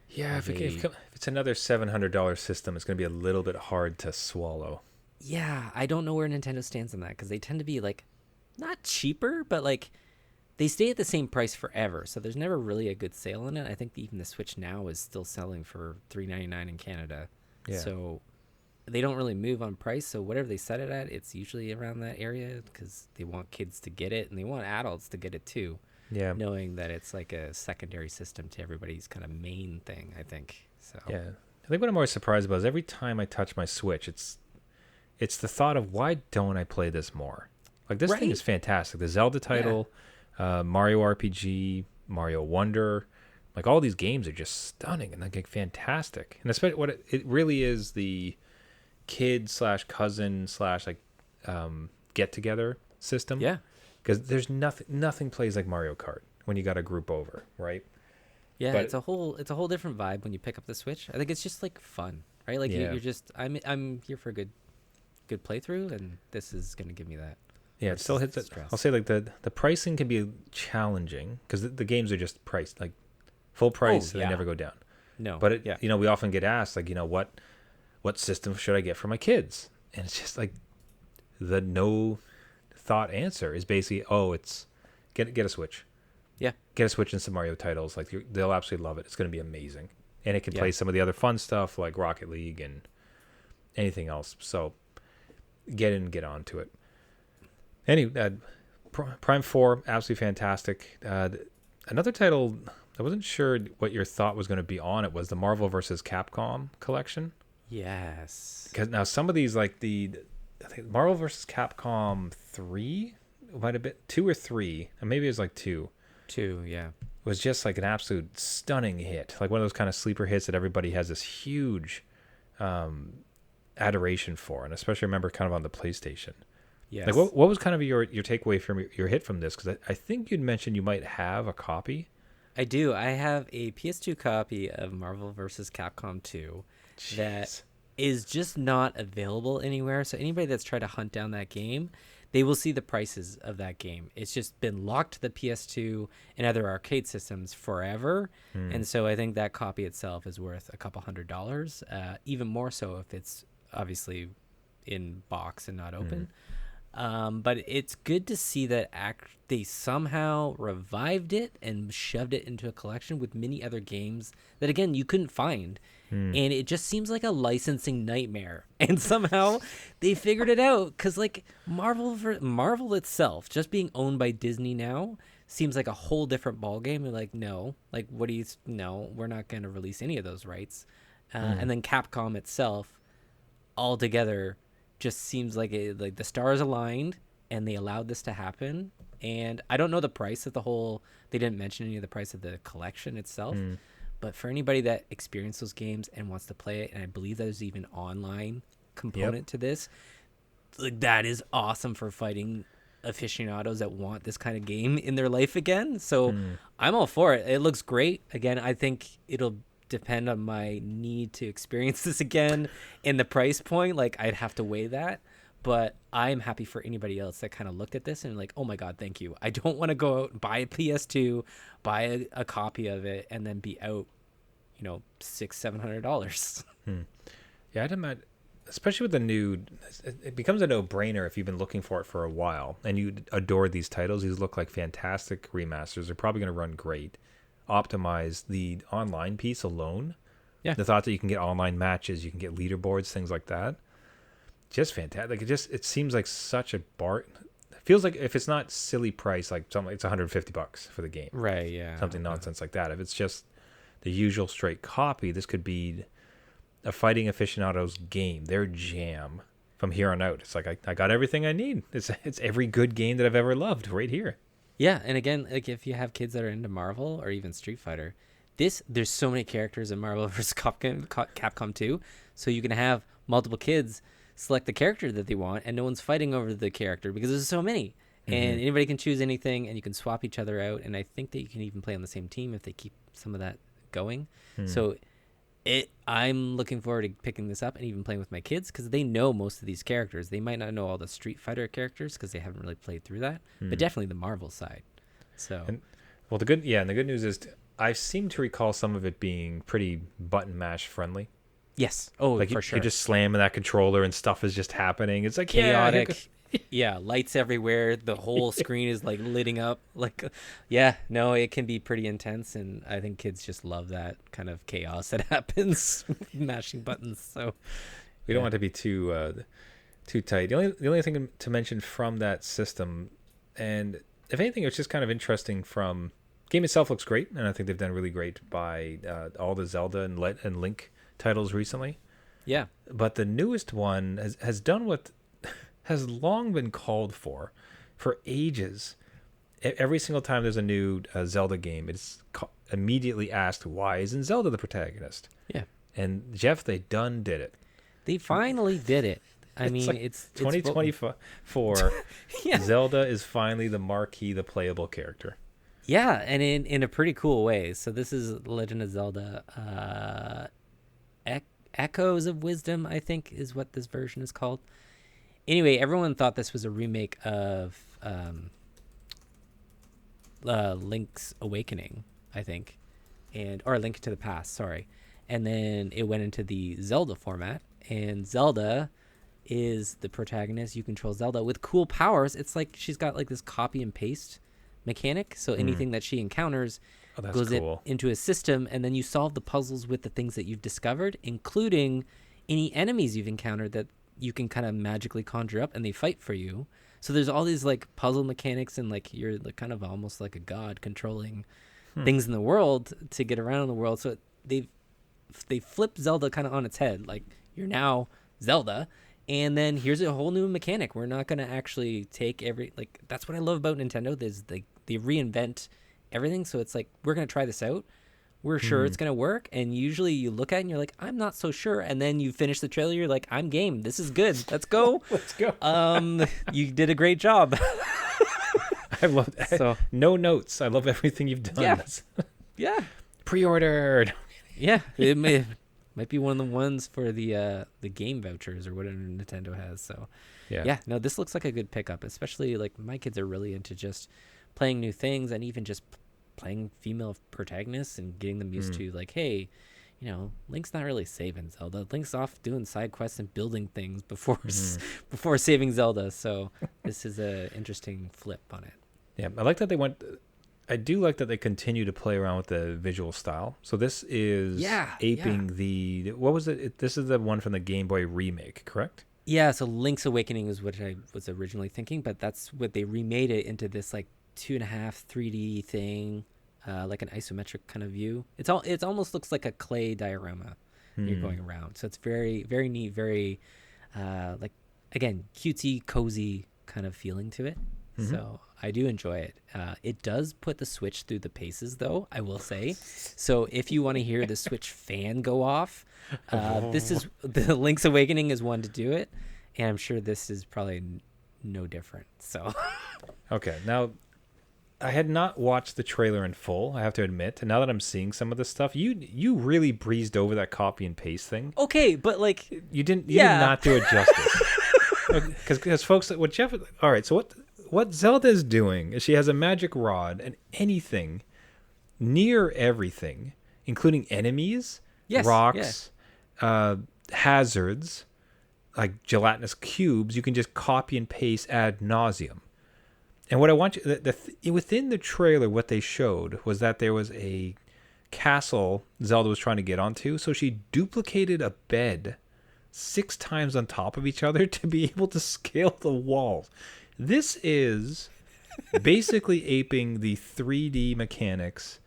Speaker 1: Yeah, if
Speaker 2: they
Speaker 1: it's another $700 system, it's going to be a little bit hard to swallow.
Speaker 2: Yeah, I don't know where Nintendo stands on that because they tend to be like not cheaper, but like they stay at the same price forever. So there's never really a good sale on it. I think even the Switch now is still selling for $3.99 in Canada.
Speaker 1: Yeah.
Speaker 2: So they don't really move on price. So whatever they set it at, it's usually around that area because they want kids to get it and they want adults to get it too.
Speaker 1: Yeah.
Speaker 2: Knowing that it's like a secondary system to everybody's kind of main thing, I think. So
Speaker 1: Yeah. I think what I'm more surprised about is every time I touch my Switch, it's the thought of why don't I play this more? Like this thing
Speaker 2: Right?
Speaker 1: is fantastic. The Zelda title, Mario RPG, Mario Wonder, like all these games are just stunning and like fantastic. And especially what it really is the kid / cousin / like get together system.
Speaker 2: Yeah.
Speaker 1: Because there's nothing plays like Mario Kart when you got a group over, right?
Speaker 2: Yeah,
Speaker 1: But-
Speaker 2: it's a whole different vibe when you pick up the Switch. I think it's just like fun, right? Like
Speaker 1: Yeah.
Speaker 2: you're just I'm here for a good playthrough, and this is gonna give me that.
Speaker 1: Yeah, it still hits it.
Speaker 2: Stress.
Speaker 1: I'll say like the pricing can be challenging because the games are just priced like full price and
Speaker 2: yeah.
Speaker 1: they never go down.
Speaker 2: No,
Speaker 1: But it,
Speaker 2: yeah,
Speaker 1: we often get asked like, what system should I get for my kids? And it's just like the no thought answer is basically, it's get a Switch.
Speaker 2: yeah,
Speaker 1: Get a Switch and some Mario titles. Like they'll absolutely love it. It's going to be amazing, and it can play
Speaker 2: Yeah.
Speaker 1: some of the other fun stuff like Rocket League and anything else. So get in and get on to it. Anyway, Prime 4, absolutely fantastic. Another title, I wasn't sure what your thought was going to be on it, was the Marvel vs. Capcom Collection.
Speaker 2: yes,
Speaker 1: Because now some of these, like I think Marvel vs. Capcom 3, might have been 2 or 3, and maybe it was like 2,
Speaker 2: yeah,
Speaker 1: was just like an absolute stunning hit. Like one of those kind of sleeper hits that everybody has this huge adoration for, and especially remember kind of on the PlayStation.
Speaker 2: yes.
Speaker 1: Like what was kind of your takeaway from your hit from this? Because I think you'd mentioned you might have a copy.
Speaker 2: I do. I have a PS2 copy of Marvel vs. Capcom 2 that
Speaker 1: Jeez.
Speaker 2: is just not available anywhere. So anybody that's tried to hunt down that game, they will see the prices of that game. It's just been locked to the PS2 and other arcade systems forever. And so I think that copy itself is worth a couple $100, even more so if it's obviously in box and not open. But it's good to see that they somehow revived it and shoved it into a collection with many other games that, again, you couldn't find. And it just seems like a licensing nightmare. And somehow they figured it out. Because, like, Marvel itself, just being owned by Disney now, seems like a whole different ballgame. They're like, no. Like, no, we're not going to release any of those rights. And then Capcom itself, altogether, just seems like the stars aligned and they allowed this to happen. And I don't know the price of they didn't mention any of the price of the collection itself, but for anybody that experienced those games and wants to play it, and I believe there's even online component to this, like that is awesome for fighting aficionados that want this kind of game in their life again. So I'm all for it. It looks great. Again, I think it'll depend on my need to experience this again and the price point. Like I'd have to weigh that, but I'm happy for anybody else that kind of looked at this and like, oh my god, thank you. I don't want to go out and buy a PS2, buy a copy of it, and then be out $600-$700.
Speaker 1: Yeah, I'd imagine, especially with the new, it becomes a no-brainer if you've been looking for it for a while and you adore these titles. These look like fantastic remasters. They're probably going to run great. Optimize the online piece alone.
Speaker 2: Yeah.
Speaker 1: The thought that you can get online matches, you can get leaderboards, things like that. Just fantastic. Like it seems like such a it feels like if it's not silly price, like something, it's $150 for the game.
Speaker 2: Right, yeah.
Speaker 1: Something nonsense like that. If it's just the usual straight copy, this could be a fighting aficionado's game, their jam from here on out. It's like I got everything I need. It's every good game that I've ever loved right here.
Speaker 2: Yeah, and again, like if you have kids that are into Marvel or even Street Fighter, there's so many characters in Marvel vs. Capcom 2, so you can have multiple kids select the character that they want, and no one's fighting over the character because there's so many. And anybody can choose anything, and you can swap each other out. And I think that you can even play on the same team if they keep some of that going. So I'm looking forward to picking this up and even playing with my kids because they know most of these characters. They might not know all the Street Fighter characters because they haven't really played through that, but definitely the Marvel side. So
Speaker 1: And, well, the good news is I seem to recall some of it being pretty button mash friendly.
Speaker 2: Yes. Oh,
Speaker 1: Like
Speaker 2: for
Speaker 1: you're
Speaker 2: sure.
Speaker 1: just slamming that controller and stuff is just happening. It's like
Speaker 2: Chaotic. Yeah, lights everywhere. The whole screen is like lighting up. Like, yeah, no, it can be pretty intense, and I think kids just love that kind of chaos that happens with mashing buttons. So
Speaker 1: we don't want to be too tight. The only thing to mention from that system, and if anything, it's just kind of interesting. From game itself looks great, and I think they've done really great by all the Zelda and Link titles recently.
Speaker 2: yeah,
Speaker 1: But the newest one has done what has long been called for ages. Every single time there's a new Zelda game, it's immediately asked, why isn't Zelda the protagonist?
Speaker 2: yeah,
Speaker 1: And Jeff, they done did it.
Speaker 2: they finally did it. I mean,
Speaker 1: like
Speaker 2: it's
Speaker 1: 2024.
Speaker 2: Yeah.
Speaker 1: Zelda is finally the marquee, the playable character.
Speaker 2: Yeah, and in a pretty cool way. So this is Legend of Zelda Echoes of Wisdom, I think is what this version is called. Anyway, everyone thought this was a remake of Link's Awakening, I think, or Link to the Past, sorry. And then it went into the Zelda format, and Zelda is the protagonist. You control Zelda with cool powers. It's like she's got like this copy and paste mechanic, so anything that she encounters goes
Speaker 1: cool.
Speaker 2: into a system, and then you solve the puzzles with the things that you've discovered, including any enemies you've encountered that you can kind of magically conjure up, and they fight for you. So there's all these like puzzle mechanics, and like you're like kind of almost like a god controlling things in the world to get around in the world. So they flip Zelda kind of on its head. Like, you're now Zelda, and then here's a whole new mechanic. We're not going to actually take that's what I love about Nintendo. They reinvent everything. So it's like, we're going to try this out. We're sure it's going to work. And usually you look at it and you're like, I'm not so sure. And then you finish the trailer. You're like, I'm game. This is good. Let's go.
Speaker 1: Let's go.
Speaker 2: You did a great job.
Speaker 1: I love that.
Speaker 2: So,
Speaker 1: no notes. I love everything you've done.
Speaker 2: Yeah. Yeah.
Speaker 1: Pre-ordered.
Speaker 2: Yeah. It might be one of the ones for the game vouchers or whatever Nintendo has. So yeah, no, this looks like a good pickup, especially like my kids are really into just playing new things, and even just playing female protagonists and getting them used to like, hey, Link's not really saving Zelda. Link's off doing side quests and building things before saving Zelda. So this is a interesting flip on it.
Speaker 1: Yeah, I do like that they continue to play around with the visual style. So this is aping what was it? This is the one from the Game Boy remake, correct?
Speaker 2: Yeah, so Link's Awakening is what I was originally thinking, but that's what they remade it into, this like 2.5 3D thing, like an isometric kind of view. It almost looks like a clay diorama you're going around. So it's very, very neat, very like, again, cutesy, cozy kind of feeling to it. So I do enjoy it. It does put the Switch through the paces, though, I will say. So if you want to hear the Switch fan go off, this is the Link's Awakening is one to do it, and I'm sure this is probably no different. So
Speaker 1: okay, now I had not watched the trailer in full, I have to admit, and now that I'm seeing some of this stuff, you really breezed over that copy and paste thing.
Speaker 2: Okay, but like
Speaker 1: you did not do it justice. Because folks, what Jeff, all right, so what Zelda is doing is she has a magic rod, and anything, near everything, including enemies, rocks, hazards, like gelatinous cubes, you can just copy and paste ad nauseum. And what I want you, within the trailer, what they showed was that there was a castle Zelda was trying to get onto, so she duplicated a bed 6 times on top of each other to be able to scale the walls. This is basically aping the 3D mechanics,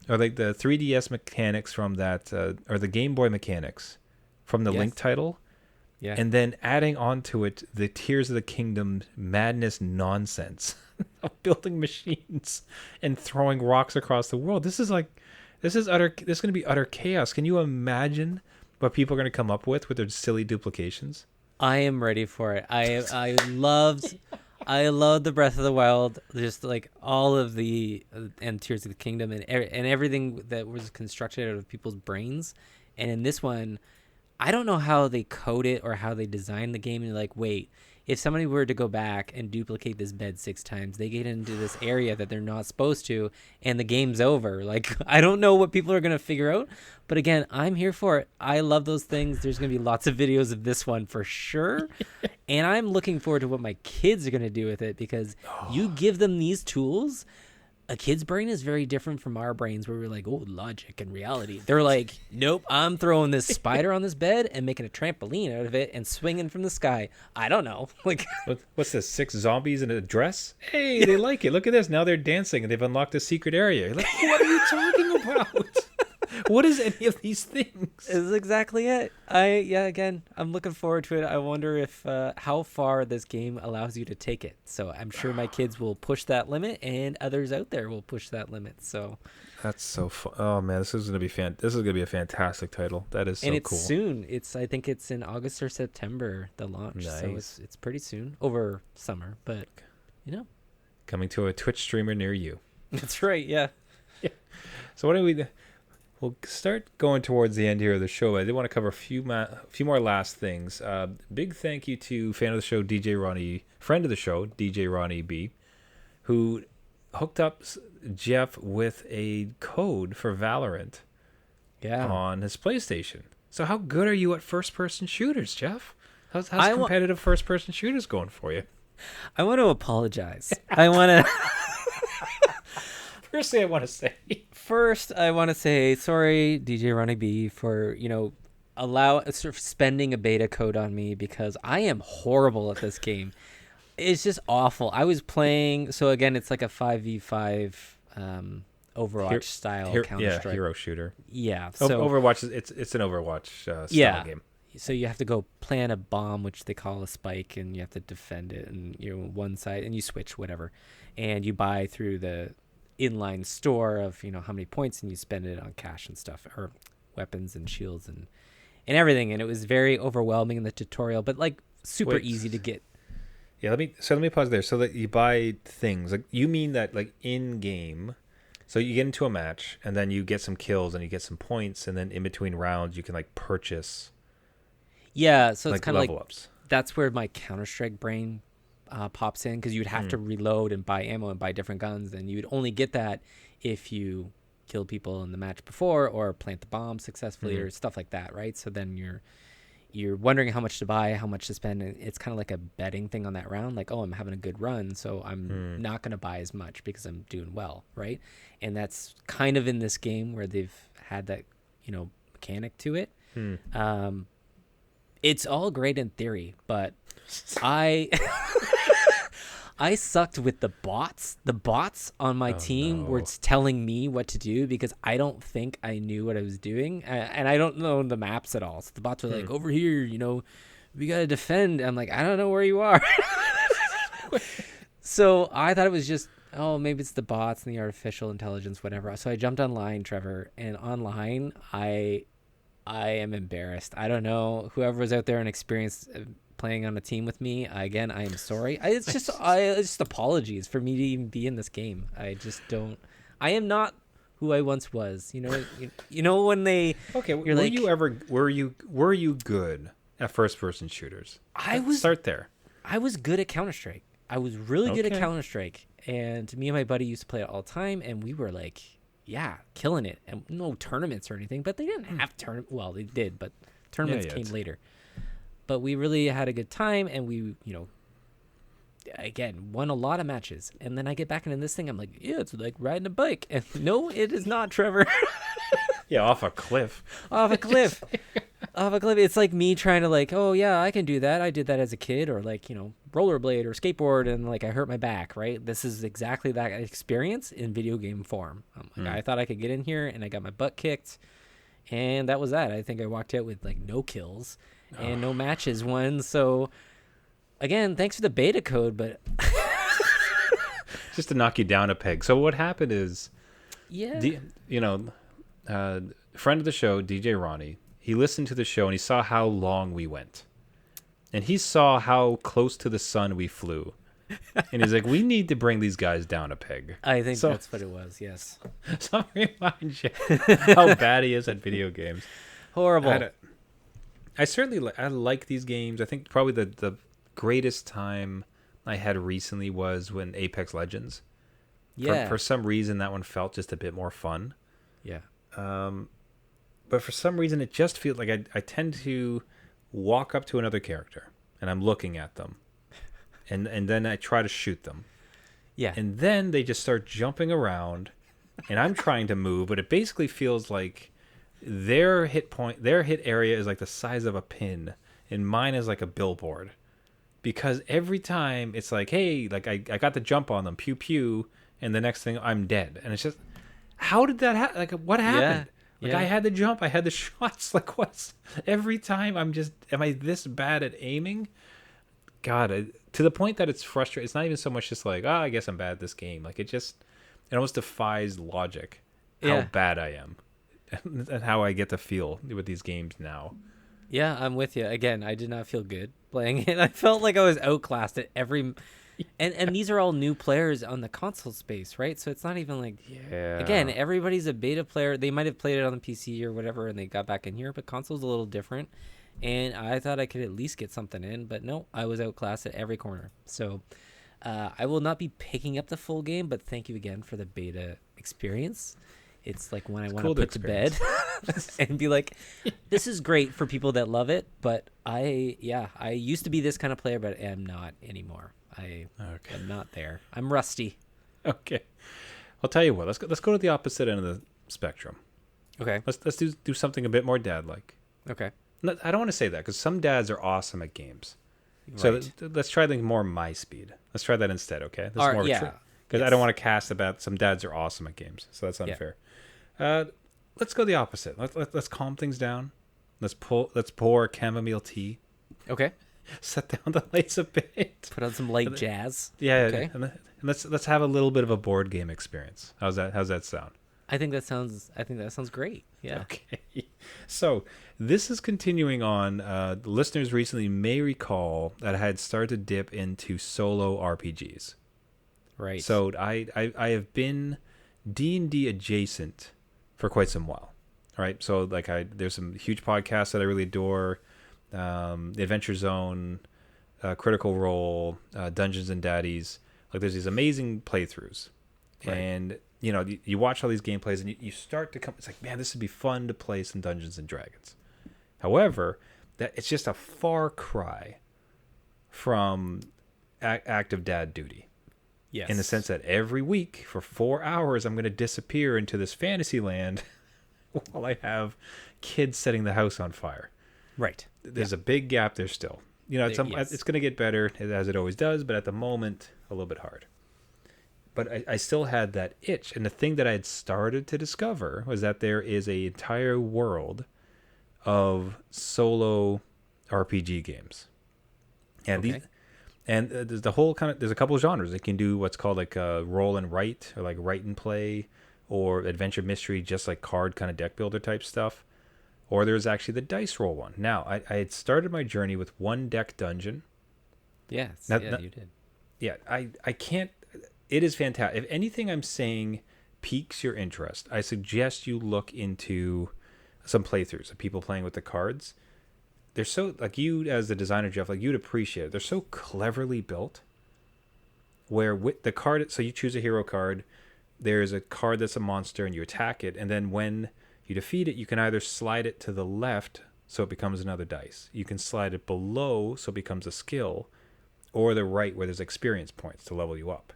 Speaker 1: or like the 3DS mechanics from that, or the Game Boy mechanics from the Link title, and then adding onto it the Tears of the Kingdom madness nonsense of building machines and throwing rocks across the world. This is going to be utter chaos. Can you imagine what people are going to come up with their silly duplications?
Speaker 2: I am ready for it. I loved the Breath of the Wild, just like all of the and Tears of the Kingdom and everything that was constructed out of people's brains. And in this one, I don't know how they code it or how they design the game. And like, wait, if somebody were to go back and duplicate this bed 6 times, they get into this area that they're not supposed to, and the game's over. Like, I don't know what people are going to figure out. But again, I'm here for it. I love those things. There's going to be lots of videos of this one for sure. And I'm looking forward to what my kids are going to do with it, because you give them these tools. A kid's brain is very different from our brains, where we're like, oh, logic and reality. They're like, nope, I'm throwing this spider on this bed and making a trampoline out of it and swinging from the sky. I don't know. Like,
Speaker 1: what's this? 6 zombies in a dress? Hey, they like it. Look at this. Now they're dancing and they've unlocked a secret area. You're like, what are you talking about? What is any of these things?
Speaker 2: This is exactly it. Again, I'm looking forward to it. I wonder if how far this game allows you to take it. So I'm sure my kids will push that limit, and others out there will push that limit. So
Speaker 1: that's so fun. Oh man, this is gonna be This is gonna be a fantastic title. That is so cool.
Speaker 2: And it's soon. I think it's in August or September, the launch.
Speaker 1: Nice.
Speaker 2: So it's pretty soon, over summer. But
Speaker 1: coming to a Twitch streamer near you.
Speaker 2: That's right. Yeah.
Speaker 1: So what do we? We'll start going towards the end here of the show. I did want to cover a few more last things. Big thank you to fan of the show, DJ Ronnie, friend of the show, DJ Ronnie B, who hooked up Jeff with a code for Valorant on his PlayStation. So how good are you at first-person shooters, Jeff? How's competitive first-person shooters going for you?
Speaker 2: I want to apologize. I want to...
Speaker 1: First thing I want to say.
Speaker 2: First, I want to say sorry, DJ Ronnie B, for spending a beta code on me, because I am horrible at this game. It's just awful. I was playing. So again, it's like a 5v5 Overwatch style Counter-Strike.
Speaker 1: Yeah, hero shooter.
Speaker 2: Yeah. So
Speaker 1: Overwatch it's an Overwatch style game.
Speaker 2: So you have to go plant a bomb, which they call a spike, and you have to defend it, and one side, and you switch whatever, and you buy through the inline store of how many points, and you spend it on cash and stuff, or weapons and shields and everything. And it was very overwhelming in the tutorial, but like super easy to get.
Speaker 1: Yeah, let me pause there. So that you buy things, like, you mean that like in game, so you get into a match and then you get some kills and you get some points, and then in between rounds you can like purchase.
Speaker 2: Yeah, so it's kind of like
Speaker 1: ups.
Speaker 2: That's where my Counter-Strike brain pops in, because you'd have to reload and buy ammo and buy different guns, and you would only get that if you kill people in the match before or plant the bomb successfully or stuff like that, right? So then you're wondering how much to buy, how much to spend, and it's kind of like a betting thing on that round, like, oh, I'm having a good run, so I'm not going to buy as much because I'm doing well, right? And that's kind of in this game where they've had that mechanic to it. It's all great in theory, but I sucked with the bots. The bots on my team were telling me what to do, because I don't think I knew what I was doing, and I don't know the maps at all. So the bots were like, over here, we got to defend. I'm like, I don't know where you are. So I thought it was just, maybe it's the bots and the artificial intelligence, whatever. So I jumped online, Trevor, and online I am embarrassed. I don't know, whoever was out there and experienced playing on a team with me, again, I am sorry. It's just apologies for me to even be in this game. I am not who I once was. When they
Speaker 1: were you good at first person shooters? Start there.
Speaker 2: I was good at Counter-Strike. I was really good at Counter-Strike, and me and my buddy used to play it all the time, and we were like, killing it. And no tournaments or anything, but they didn't have tournaments. Well, they did, but tournaments came later. But we really had a good time, and we, again, won a lot of matches. And then I get back into this thing, I'm like, yeah, it's like riding a bike. And no, it is not, Trevor.
Speaker 1: Yeah, off a cliff.
Speaker 2: Off a cliff. It's like me trying to like, oh yeah, I can do that. I did that as a kid, or like, rollerblade or skateboard, and like I hurt my back, right? This is exactly that experience in video game form. I thought I could get in here, and I got my butt kicked, and that was that. I think I walked out with like no kills and no matches won. So again, thanks for the beta code, but
Speaker 1: just to knock you down a peg. So what happened is, friend of the show, DJ Ronnie, he listened to the show and he saw how long we went, and he saw how close to the sun we flew, and he's like, we need to bring these guys down a peg.
Speaker 2: I think that's what it was. Yes.
Speaker 1: So remind you how bad he is at video games.
Speaker 2: Horrible.
Speaker 1: I certainly I like these games. I think probably the greatest time I had recently was when Apex Legends.
Speaker 2: Yeah.
Speaker 1: For some reason, that one felt just a bit more fun.
Speaker 2: Yeah.
Speaker 1: But for some reason, it just feels like I tend to walk up to another character and I'm looking at them, and then I try to shoot them,
Speaker 2: Yeah.
Speaker 1: and then they just start jumping around, and I'm trying to move, but it basically feels like their hit area is like the size of a pin, and mine is like a billboard, because every time it's like, hey, like I got the jump on them, pew pew, and the next thing I'm dead, and it's just, how did that happen? Like, what happened? Like, I had the jump, I had the shots. Like, what's every time am I this bad at aiming? God, to the point that it's frustrating. It's not even so much just like, I guess I'm bad at this game. Like, it almost defies logic how bad I am and how I get to feel with these games now.
Speaker 2: Yeah, I'm with you. Again, I did not feel good playing it. I felt like I was outclassed at every... And these are all new players on the console space, right? So it's not even like...
Speaker 1: Yeah.
Speaker 2: Again, everybody's a beta player. They might have played it on the PC or whatever, and they got back in here, but console's a little different. And I thought I could at least get something in, but no, I was outclassed at every corner. So I will not be picking up the full game, but thank you again for the beta experience. It's like when I want to put to bed and be like, this is great for people that love it, but I used to be this kind of player, but I'm not anymore. I'm not there. I'm rusty.
Speaker 1: Okay. I'll tell you what, let's go to the opposite end of the spectrum.
Speaker 2: Okay.
Speaker 1: Let's do something a bit more dad-like.
Speaker 2: Okay.
Speaker 1: I don't want to say that because some dads are awesome at games. So let's try the more my speed. Let's try that instead, okay? This is more because I don't want to cast about some dads are awesome at games, so that's unfair. Let's go the opposite. Let's calm things down. Let's pour chamomile tea.
Speaker 2: Okay.
Speaker 1: Set down the lights a bit.
Speaker 2: Put on some light jazz.
Speaker 1: Yeah.
Speaker 2: Okay.
Speaker 1: And let's have a little bit of a board game experience. How's that sound?
Speaker 2: I think that sounds great. Yeah.
Speaker 1: Okay. So this is continuing on. The listeners recently may recall that I had started to dip into solo RPGs.
Speaker 2: Right.
Speaker 1: So I have been D&D adjacent for quite some while. All right. So like there's some huge podcasts that I really adore. The Adventure Zone, Critical Role, Dungeons and Daddies. Like there's these amazing playthroughs. Right. And you watch all these gameplays and you start to come. It's like, man, this would be fun to play some Dungeons and Dragons. However, that it's just a far cry from active dad duty.
Speaker 2: Yes.
Speaker 1: In the sense that every week for 4 hours, I'm going to disappear into this fantasy land while I have kids setting the house on fire.
Speaker 2: Right.
Speaker 1: There's a big gap there still. It's going to get better as it always does, but at the moment, a little bit hard. But I still had that itch. And the thing that I had started to discover was that there is an entire world of solo RPG games. And there's the whole there's a couple of genres. They can do what's called like roll and write, or like write and play, or adventure mystery, just like card kind of deck builder type stuff. Or there's actually the dice roll one. Now, I had started my journey with one deck dungeon.
Speaker 2: Yes, you did.
Speaker 1: Yeah, I can't... It is fantastic. If anything I'm saying piques your interest, I suggest you look into some playthroughs of people playing with the cards. They're so... Like you, as the designer, Jeff, like you'd appreciate it. They're so cleverly built. Where with the card... So you choose a hero card. There's a card that's a monster and you attack it. And then when you defeat it, you can either slide it to the left so it becomes another dice. You can slide it below so it becomes a skill, or the right where there's experience points to level you up.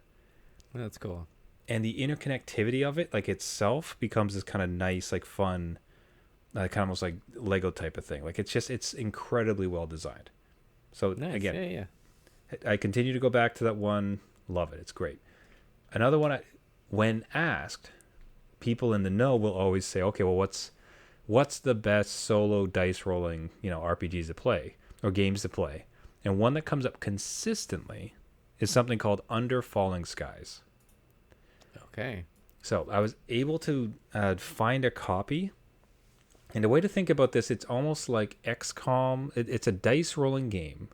Speaker 2: That's cool.
Speaker 1: And the interconnectivity of it, like itself, becomes this kind of nice, like fun, kind of almost like Lego type of thing. Like it's incredibly well designed. So
Speaker 2: nice.
Speaker 1: Again, I continue to go back to that one. Love it. It's great. Another one, when asked, people in the know will always say, okay, well, what's the best solo dice rolling, RPGs to play or games to play? And one that comes up consistently is something called Under Falling Skies.
Speaker 2: Okay.
Speaker 1: So I was able to find a copy. And the way to think about this, it's almost like XCOM. It's a dice rolling game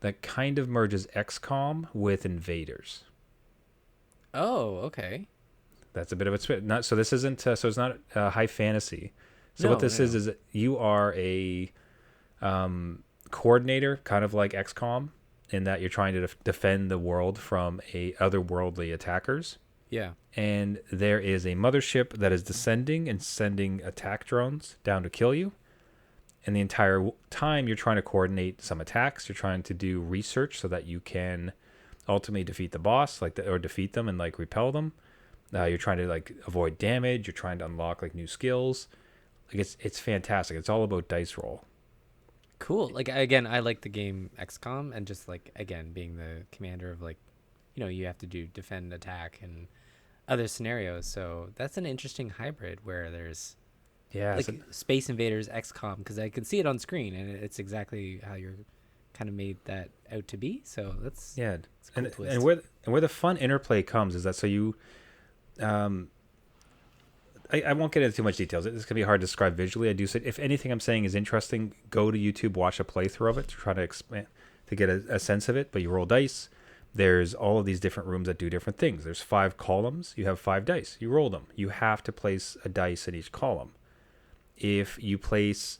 Speaker 1: that kind of merges XCOM with Invaders.
Speaker 2: Oh, okay.
Speaker 1: That's a bit of a twist. So this isn't. So it's not high fantasy. So what this is you are a coordinator, kind of like XCOM, in that you're trying to defend the world from otherworldly attackers.
Speaker 2: Yeah.
Speaker 1: And there is a mothership that is descending and sending attack drones down to kill you. And the entire time you're trying to coordinate some attacks. You're trying to do research so that you can ultimately defeat the boss, or defeat them and like repel them. You're trying to like avoid damage. You're trying to unlock like new skills. Like it's fantastic. It's all about dice roll.
Speaker 2: Cool. Like, again, I like the game XCOM, and just like, again, being the commander of like, you have to do defend, attack, and other scenarios. So that's an interesting hybrid where there's like Space Invaders XCOM, because I can see it on screen and it's exactly how you're kind of made that out to be. So that's
Speaker 1: a cool
Speaker 2: twist.
Speaker 1: and where the fun interplay comes is that so you I won't get into too much details. It's gonna be hard to describe visually. I do say if anything I'm saying is interesting, go to YouTube, watch a playthrough of it to try to expand to get a sense of it. But you roll dice. There's all of these different rooms that do different things. There's 5 columns. You have 5 dice. You roll them. You have to place a dice in each column. If you place,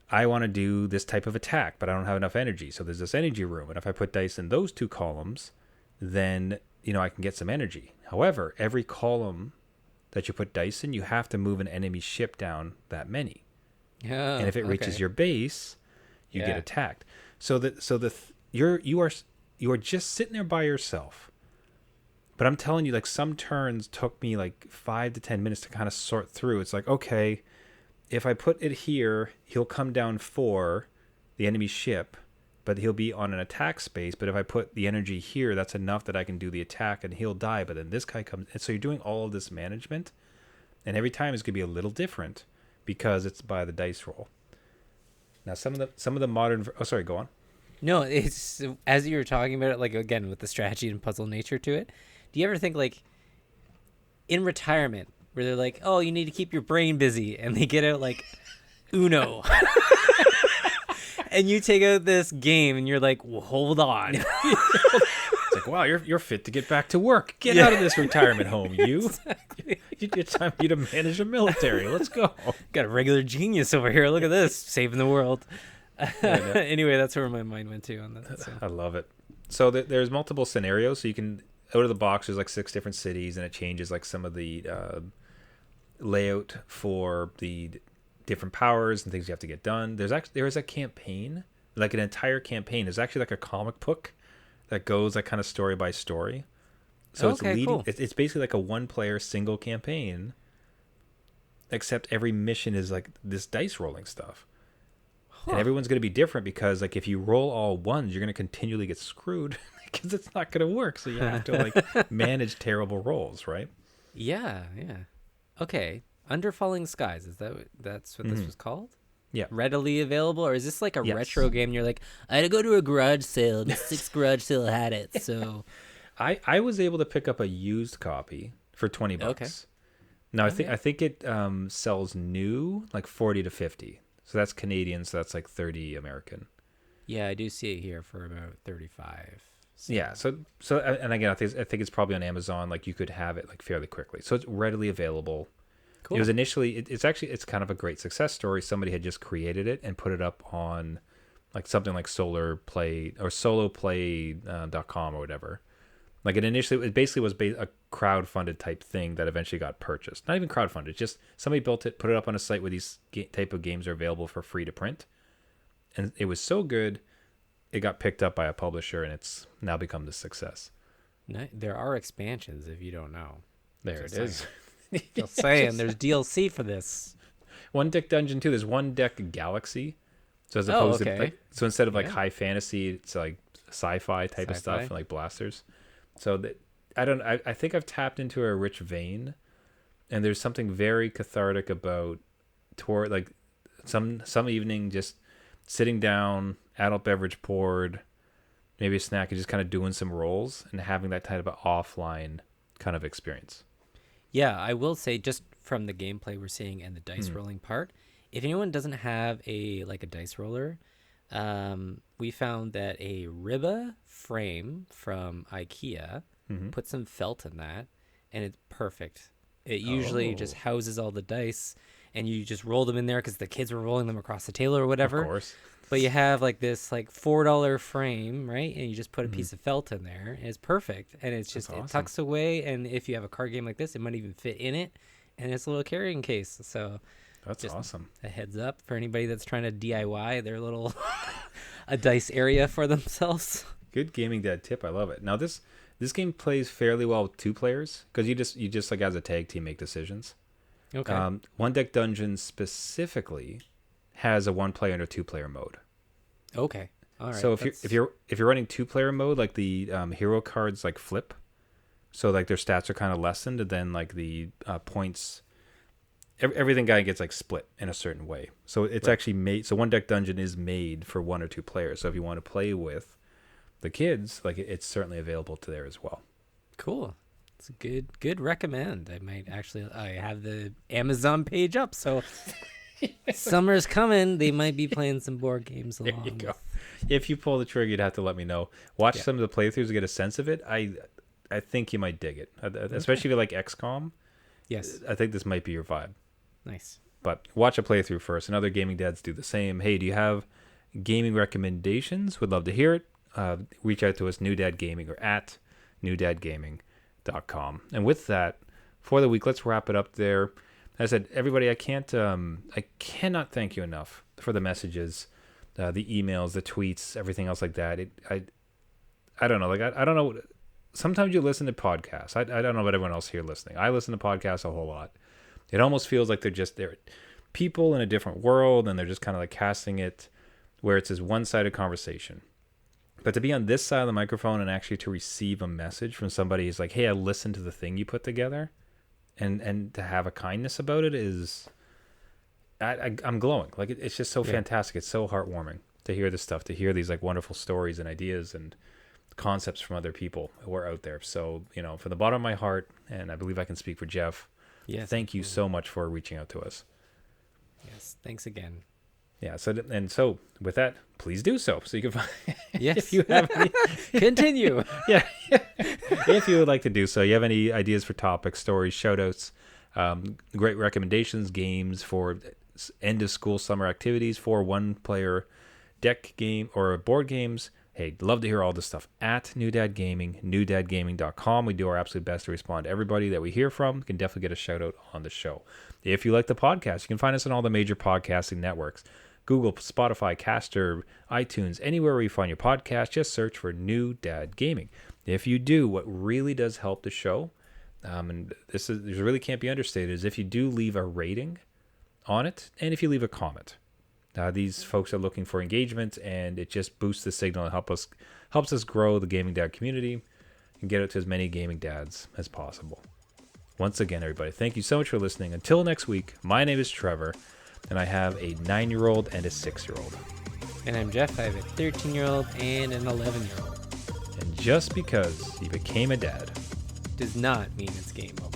Speaker 1: I want to do this type of attack, but I don't have enough energy. So there's this energy room. And if I put dice in those 2 columns, then, I can get some energy. However, every column that you put dice in, you have to move an enemy ship down that many.
Speaker 2: Yeah.
Speaker 1: And if it reaches your base, you get attacked. You are just sitting there by yourself. But I'm telling you, like, some turns took me like 5 to 10 minutes to kind of sort through. It's like, okay, if I put it here, he'll come down for the enemy ship, but he'll be on an attack space. But if I put the energy here, that's enough that I can do the attack and he'll die. But then this guy comes. And so you're doing all of this management. And every time it's going to be a little different because it's by the dice roll. Now, some of the modern... Oh, sorry, go on.
Speaker 2: No, it's as you were talking about it, like, again, with the strategy and puzzle nature to it. Do you ever think, like, in retirement, where they're like, oh, you need to keep your brain busy, and they get out, like, Uno. And you take out this game, and you're like, well, hold on.
Speaker 1: It's like, wow, you're fit to get back to work. Get out of this retirement home, you. Exactly. It's time for you to manage a military. Let's go.
Speaker 2: Got a regular genius over here. Look at this, saving the world. Anyway, that's where my mind went to on that. So.
Speaker 1: I love it. So there's multiple scenarios. So you can, out of the box, there's like 6 different cities, and it changes like some of the layout for the different powers and things you have to get done. There is a campaign, like an entire campaign. There's actually like a comic book that goes like kind of story by story. So it's leading. Cool. It's basically like a 1-player single campaign, except every mission is like this dice rolling stuff. And everyone's going to be different because, like, if you roll all ones, you're going to continually get screwed because it's not going to work. So you have to, like, manage terrible rolls, right?
Speaker 2: Yeah. Okay. Under Falling Skies. That's what this was called?
Speaker 1: Yeah.
Speaker 2: Readily available? Or is this like a retro game? And you're like, I had to go to a garage sale. And the 6th garage sale had it. So
Speaker 1: I was able to pick up a used copy for $20. Okay. Now, I think it sells new, like 40 to 50. So that's Canadian, so that's like 30 American.
Speaker 2: Yeah, I do see it here for about 35. So.
Speaker 1: Yeah, so and again, I think it's probably on Amazon. Like, you could have it like fairly quickly, so it's readily available. Cool. It was initially it's kind of a great success story. Somebody had just created it and put it up on like something like SoloPlay or soloplay.com or whatever. Like, it basically was a crowd-funded type thing that eventually got purchased. Not even crowd-funded, just somebody built it, put it up on a site where these type of games are available for free to print. And it was so good, it got picked up by a publisher, and it's now become this success.
Speaker 2: There are expansions, if you don't know.
Speaker 1: There it is.
Speaker 2: Just saying, there's DLC for this.
Speaker 1: One Deck Dungeon 2, there's One Deck Galaxy. So as opposed to, like, so instead of like high fantasy, it's like sci-fi type of stuff, like blasters. So I think I've tapped into a rich vein, and there's something very cathartic about like some evening just sitting down, adult beverage poured, maybe a snack, and just kind of doing some rolls and having that type of offline kind of experience.
Speaker 2: Yeah, I will say, just from the gameplay we're seeing and the dice rolling part, if anyone doesn't have a dice roller, we found that a Ribba frame from IKEA, put some felt in that, and it's perfect. It usually just houses all the dice, and you just roll them in there because the kids were rolling them across the table or whatever.
Speaker 1: Of course.
Speaker 2: But you have like this like $4 frame, right? And you just put a piece of felt in there. And it's perfect. And it's just,
Speaker 1: awesome.
Speaker 2: it tucks away. And if you have a card game like this, it might even fit in it. And it's a little carrying case. So
Speaker 1: That's
Speaker 2: just
Speaker 1: awesome.
Speaker 2: a heads up for anybody that's trying to DIY their little a dice area for themselves.
Speaker 1: Good gaming dad tip. I love it. Now this game plays fairly well with 2 players because you just like as a tag team make decisions.
Speaker 2: Okay.
Speaker 1: One Deck Dungeons specifically has a 1-player and a 2-player mode.
Speaker 2: Okay. All right.
Speaker 1: So if you're running 2-player mode, like the hero cards like flip, so like their stats are kind of lessened, and then like the points, everything guy gets like split in a certain way. So it's actually made. So One Deck Dungeon is made for 1 or 2 players. So if you want to play with the kids, like it's certainly available to there as well.
Speaker 2: Cool. It's a good recommend. I have the Amazon page up, so summer's coming. They might be playing some board games along.
Speaker 1: There you go. If you pull the trigger, you'd have to let me know. Watch some of the playthroughs to get a sense of it. I think you might dig it, especially if you like XCOM.
Speaker 2: Yes.
Speaker 1: I think this might be your vibe.
Speaker 2: Nice.
Speaker 1: But watch a playthrough first, and other gaming dads do the same. Hey, do you have gaming recommendations? Would love to hear it. Reach out to us, New Dad Gaming, or at newdadgaming.com. And with that, for the week, let's wrap it up there. As I said, everybody, I cannot thank you enough for the messages, the emails, the tweets, everything else like that. I don't know. Like I don't know. Sometimes you listen to podcasts. I don't know about everyone else here listening. I listen to podcasts a whole lot. It almost feels like they're people in a different world, and they're just kind of like casting it where it's this one-sided conversation. But to be on this side of the microphone and actually to receive a message from somebody who's like, hey, I listened to the thing you put together, and to have a kindness about it is, I'm glowing. Like it's just so fantastic. It's so heartwarming to hear this stuff, to hear these like wonderful stories and ideas and concepts from other people who are out there. So, from the bottom of my heart, and I believe I can speak for Jeff, thank you so much for reaching out to us.
Speaker 2: Yes, thanks again.
Speaker 1: Yeah, so with that, please do so you can find
Speaker 2: Yes.
Speaker 1: if you have any,
Speaker 2: Continue.
Speaker 1: if you would like to do so, you have any ideas for topics, stories, shout outs, great recommendations, games for end of school summer activities, for 1-player deck game or board games. Hey, love to hear all this stuff at New Dad Gaming, newdadgaming.com. We do our absolute best to respond to everybody that we hear from. You can definitely get a shout out on the show. If you like the podcast, you can find us on all the major podcasting networks: Google, Spotify, Caster, iTunes, anywhere where you find your podcast. Just search for New Dad Gaming. If you do, what really does help the show, and this really can't be understated, is if you do leave a rating on it, and if you leave a comment. These folks are looking for engagement, and it just boosts the signal and helps us grow the gaming dad community and get it to as many gaming dads as possible. Once again, everybody, thank you so much for listening. Until next week, my name is Trevor, and I have a 9-year-old and a 6-year-old.
Speaker 2: And I'm Jeff. I have a 13-year-old and an 11-year-old.
Speaker 1: And just because he became a dad
Speaker 2: Does not mean it's game over.